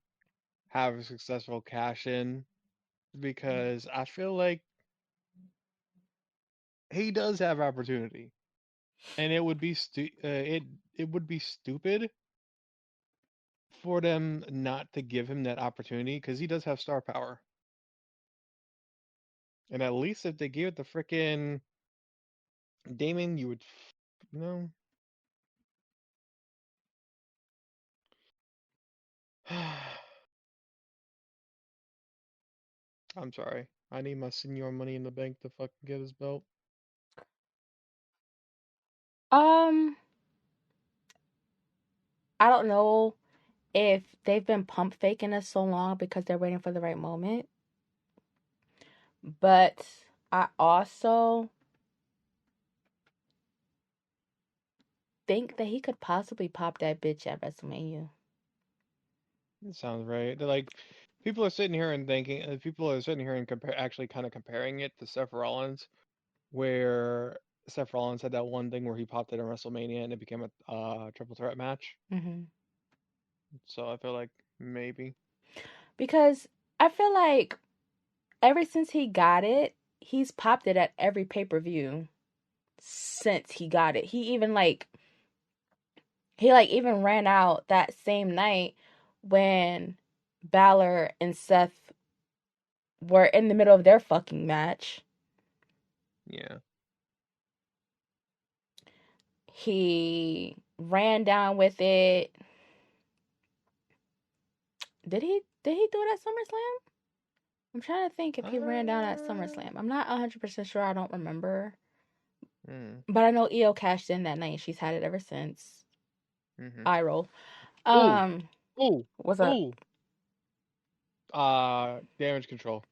Speaker 2: have a successful cash in because I feel like he does have opportunity, and it would be stupid for them not to give him that opportunity because he does have star power. And at least if they gave it to frickin' Damon, you would, you know. I'm sorry. I need my senior money in the bank to fucking get his belt.
Speaker 1: Um, I don't know if they've been pump faking us so long because they're waiting for the right moment, but I also think that he could possibly pop that bitch at WrestleMania.
Speaker 2: That sounds right. They're like, people are sitting here and thinking, people are sitting here and actually kind of comparing it to Seth Rollins, where Seth Rollins had that one thing where he popped it in WrestleMania and it became a triple threat match.
Speaker 1: Hmm.
Speaker 2: So I feel like maybe.
Speaker 1: Because I feel like ever since he got it, he's popped it at every pay per view since he got it. He even ran out that same night when Balor and Seth were in the middle of their fucking match.
Speaker 2: Yeah.
Speaker 1: He ran down with it. Did he do it at SummerSlam? I'm trying to think if he ran down at
Speaker 2: Uh,
Speaker 1: SummerSlam. I'm not 100% sure. I don't remember.
Speaker 2: mm,
Speaker 1: But I know EO cashed in that night. She's had it ever since.
Speaker 2: mm-hmm.
Speaker 1: I roll.
Speaker 2: Ooh,
Speaker 1: Um,
Speaker 2: ooh,
Speaker 1: what's up?
Speaker 2: ooh. Damage control.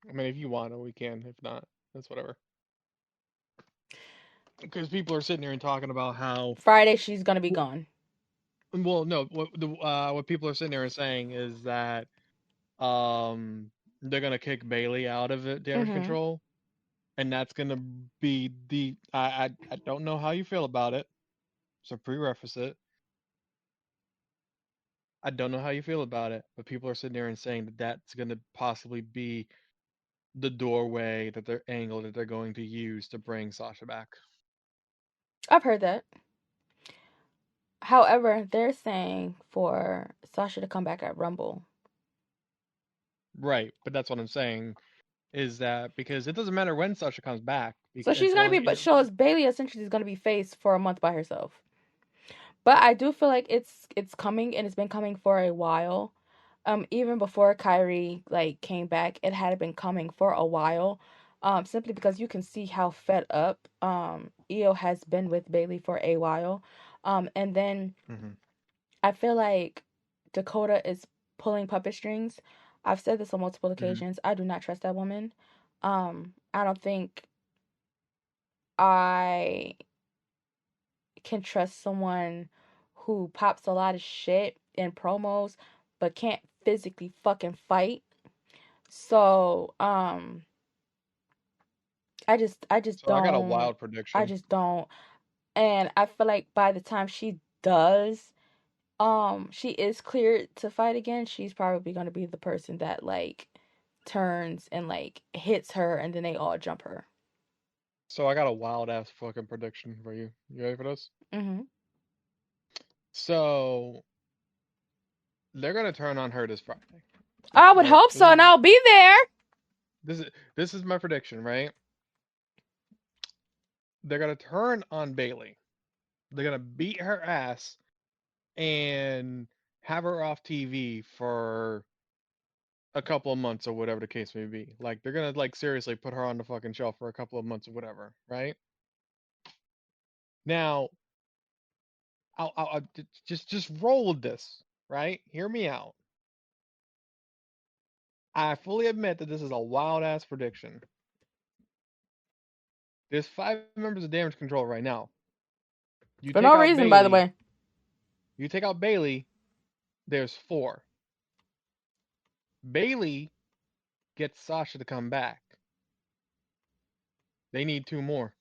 Speaker 2: I mean, if you want to, we can. If not, that's whatever. because people are sitting there and talking about how,
Speaker 1: Friday she's gonna be gone.
Speaker 2: well, no, what people are sitting there and saying is that they're gonna kick Bailey out of it, damage
Speaker 1: Mm-hmm.
Speaker 2: control, and that's gonna be the I don't know how you feel about it, so prereface it. I don't know how you feel about it, but people are sitting there and saying that that's gonna possibly be the doorway that they're angle that they're going to use to bring Sasha back.
Speaker 1: I've heard that. However, they're saying for Sasha to come back at Rumble.
Speaker 2: Right, but that's what I'm saying is that because it doesn't matter when Sasha comes back,
Speaker 1: So she's
Speaker 2: as
Speaker 1: gonna
Speaker 2: long
Speaker 1: be, but shows Bailey essentially is gonna be face for a month by herself. But I do feel like it's coming and it's been coming for a while. Even before Kyrie like came back, it had been coming for a while. Simply because you can see how fed up Io has been with Bailey for a while. And then
Speaker 2: hmm
Speaker 1: I feel like Dakota is pulling puppet strings. I've said this on multiple
Speaker 2: hmm
Speaker 1: occasions. I do not trust that woman. I don't think I can trust someone who pops a lot of shit in promos but can't physically fucking fight. So, I just
Speaker 2: So I got a
Speaker 1: don't
Speaker 2: wild
Speaker 1: I
Speaker 2: prediction.
Speaker 1: just don't and I feel like by the time she does she is cleared to fight again, she's probably going to be the person that like turns and like hits her and then they all jump her.
Speaker 2: So I got a wild ass fucking prediction for you. You ready for this?
Speaker 1: Mhm.
Speaker 2: So they're gonna turn on her this Friday,
Speaker 1: I would
Speaker 2: right?
Speaker 1: hope
Speaker 2: This
Speaker 1: so
Speaker 2: is
Speaker 1: and I'll be there.
Speaker 2: this is this is my prediction, right? They're gonna turn on Bailey. They're gonna beat her ass and have her off TV for a couple of months or whatever the case may be. Like they're gonna like seriously put her on the fucking shelf for a couple of months or whatever, right? Now, I'll just roll with this, right? Hear me out. I fully admit that this is a wild ass prediction. There's 5 members of Damage Control right now. You
Speaker 1: For
Speaker 2: take
Speaker 1: no
Speaker 2: out
Speaker 1: reason, by the
Speaker 2: Bailey.
Speaker 1: way.
Speaker 2: You take out Bailey. There's four. Bailey gets Sasha to come back. They need two more.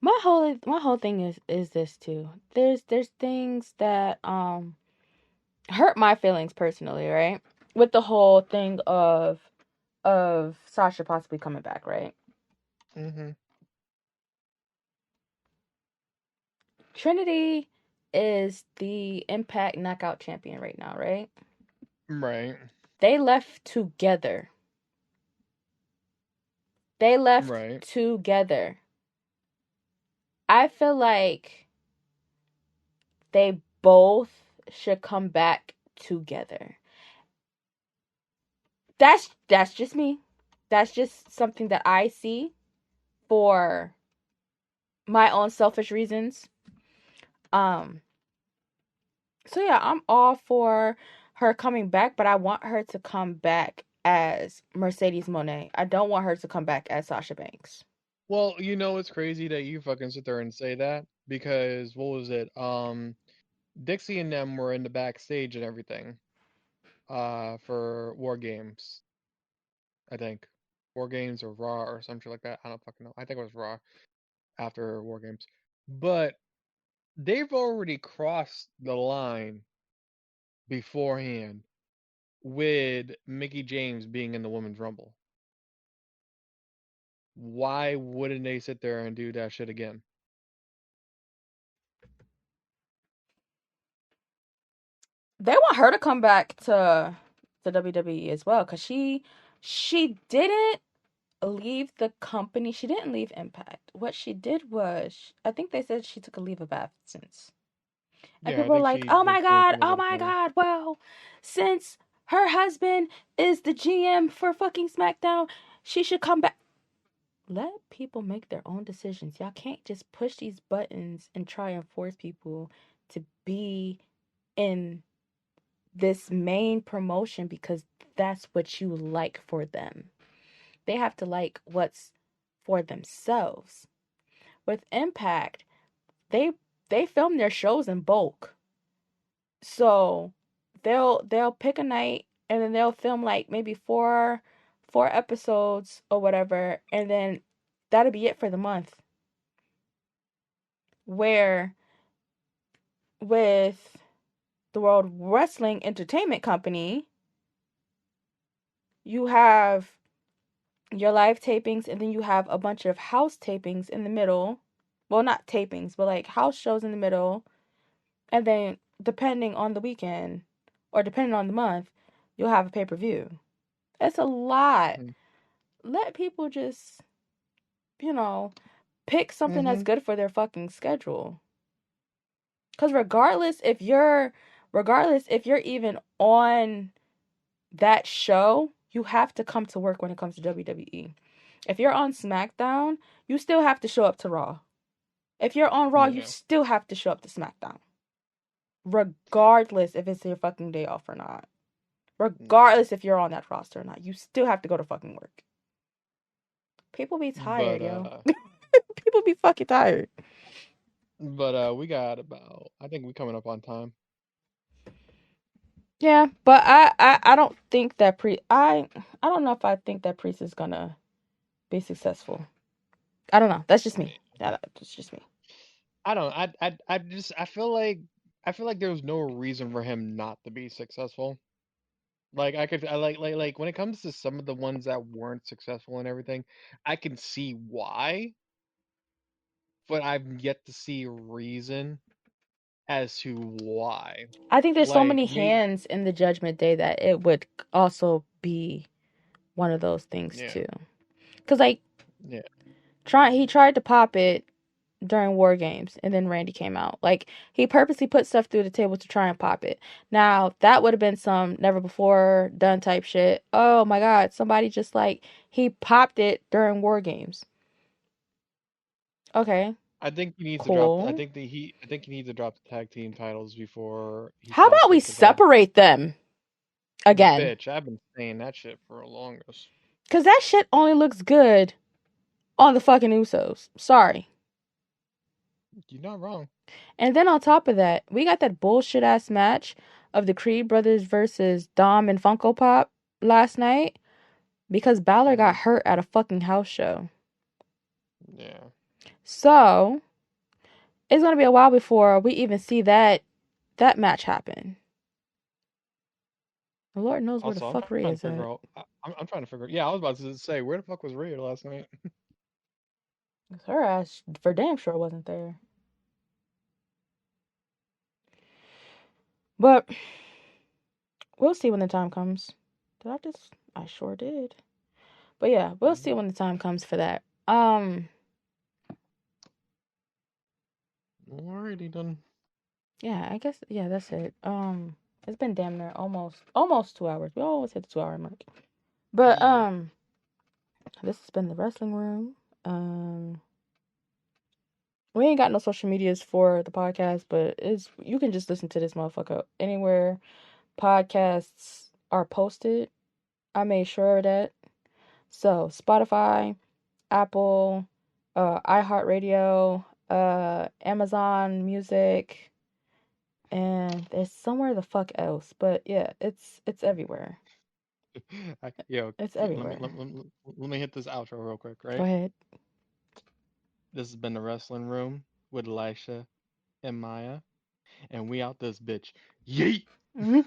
Speaker 1: My whole thing is this too. There's things that hurt my feelings personally, right? With the whole thing of Sasha possibly coming back, right?
Speaker 2: hmm
Speaker 1: Trinity is the Impact Knockout champion right now, right?
Speaker 2: Right.
Speaker 1: They left together. They left
Speaker 2: Right.
Speaker 1: together. I feel like they both should come back together. That's just me. That's just something that I see for my own selfish reasons. Um so yeah, I'm all for her coming back, but I want her to come back as Mercedes Monet. I don't want her to come back as Sasha Banks.
Speaker 2: Well, you know it's crazy that you fucking sit there and say that because what was it? Dixie and them were in the backstage and everything. For War Games, I think. War Games or Raw or something like that. I don't fucking know. I think it was Raw after War Games. But they've already crossed the line beforehand with Mickey James being in the Women's Rumble. Why wouldn't they sit there and do that shit again?
Speaker 1: They want her to come back to WWE as well cuz she didn't leave the company. She didn't leave Impact. What she did was I think they said she took a leave of absence. And
Speaker 2: Yeah, I
Speaker 1: people were
Speaker 2: think
Speaker 1: like,
Speaker 2: she was doing something
Speaker 1: oh
Speaker 2: with
Speaker 1: my
Speaker 2: her.
Speaker 1: God, well, since her husband is the GM for fucking SmackDown, she should come back. Let people make their own decisions. Y'all can't just push these buttons and try and force people to be in this main promotion because that's what you like for them. They have to like what's for themselves. with Impact, they they film their shows in bulk. So they'll pick a night and then they'll film like maybe four episodes or whatever, and then that'll be it for the month. Where with the World Wrestling Entertainment Company, you have your live tapings and then you have a bunch of house tapings in the middle. Well, not tapings, but like house shows in the middle. And then depending on the weekend or depending on the month, you'll have a pay-per-view. It's a lot.
Speaker 2: Mm-hmm.
Speaker 1: Let people just, you know, pick something that's
Speaker 2: Mm-hmm.
Speaker 1: good for their fucking schedule. Cuz regardless if you're even on that show, you have to come to work when it comes to WWE. If you're on SmackDown, you still have to show up to Raw. If you're on Raw, you
Speaker 2: Yeah.
Speaker 1: still have to show up to SmackDown. Regardless if it's your fucking day off or not.
Speaker 2: Yeah.
Speaker 1: Regardless if you're on that roster or not, you still have to go to fucking work. People be tired,
Speaker 2: But
Speaker 1: yo. People be fucking tired.
Speaker 2: we got about, I think we coming up on time.
Speaker 1: Yeah, but I don't think that I don't know if I think that Priest is gonna be successful. I don't know. That's just me.
Speaker 2: Yeah.
Speaker 1: Yeah, that's just me.
Speaker 2: I don't. I just. I feel like there was no reason for him not to be successful. Like I could. I like when it comes to some of the ones that weren't successful and everything, I can see why, but I've yet to see a reason as to why.
Speaker 1: I think there's so
Speaker 2: Like
Speaker 1: many
Speaker 2: me.
Speaker 1: hands in the Judgment Day that it would also be one of those things
Speaker 2: Yeah.
Speaker 1: too. Cause like
Speaker 2: Yeah.
Speaker 1: he tried to pop it during War Games, and then Randy came out. Like he purposely put stuff through the table to try and pop it. Now that would have been some never before done type shit. Oh my god, somebody just like he popped it during War Games. Okay,
Speaker 2: I think he needs to drop.
Speaker 1: cool.
Speaker 2: I think he needs to drop the tag team titles before he
Speaker 1: How
Speaker 2: stops
Speaker 1: about we
Speaker 2: taking title.
Speaker 1: separate them again?
Speaker 2: Bitch, I've been saying that shit for the longest.
Speaker 1: Cause that shit only looks good on the fucking Usos. Sorry.
Speaker 2: You're not wrong.
Speaker 1: And then on top of that, we got that bullshit ass match of the Creed brothers versus Dom and Funko Pop last night because Balor got
Speaker 2: Hmm.
Speaker 1: hurt at a fucking house show.
Speaker 2: Yeah.
Speaker 1: So it's gonna be a while before we even see that match happen. The Lord knows where the
Speaker 2: Also, I'm
Speaker 1: fuck Rhea
Speaker 2: trying to
Speaker 1: is
Speaker 2: figure
Speaker 1: at.
Speaker 2: out. I'm trying to figure. Yeah, I was about to say, where the fuck was Rhea last night?
Speaker 1: Her ass for damn sure wasn't there. But we'll see when the time comes. Did I just? I sure did. But yeah, we'll see when the time comes for that.
Speaker 2: Alrighty then.
Speaker 1: Yeah, I guess yeah, that's it. It's been damn near almost 2 hours. We always hit the 2 hour mark. But
Speaker 2: Yeah.
Speaker 1: this has been the wrestling room. We ain't got no social medias for the podcast, but it's you can just listen to this motherfucker anywhere podcasts are posted. I made sure of that. So Spotify, Apple, iHeartRadio, Amazon Music, and there's somewhere the fuck else. But yeah, it's everywhere.
Speaker 2: Yo,
Speaker 1: It's
Speaker 2: let me
Speaker 1: everywhere.
Speaker 2: let me hit this outro real quick,
Speaker 1: Go
Speaker 2: right?
Speaker 1: ahead.
Speaker 2: This has been the wrestling room with Lysha and Maya, and we out this bitch. Yeet.
Speaker 1: Mhm.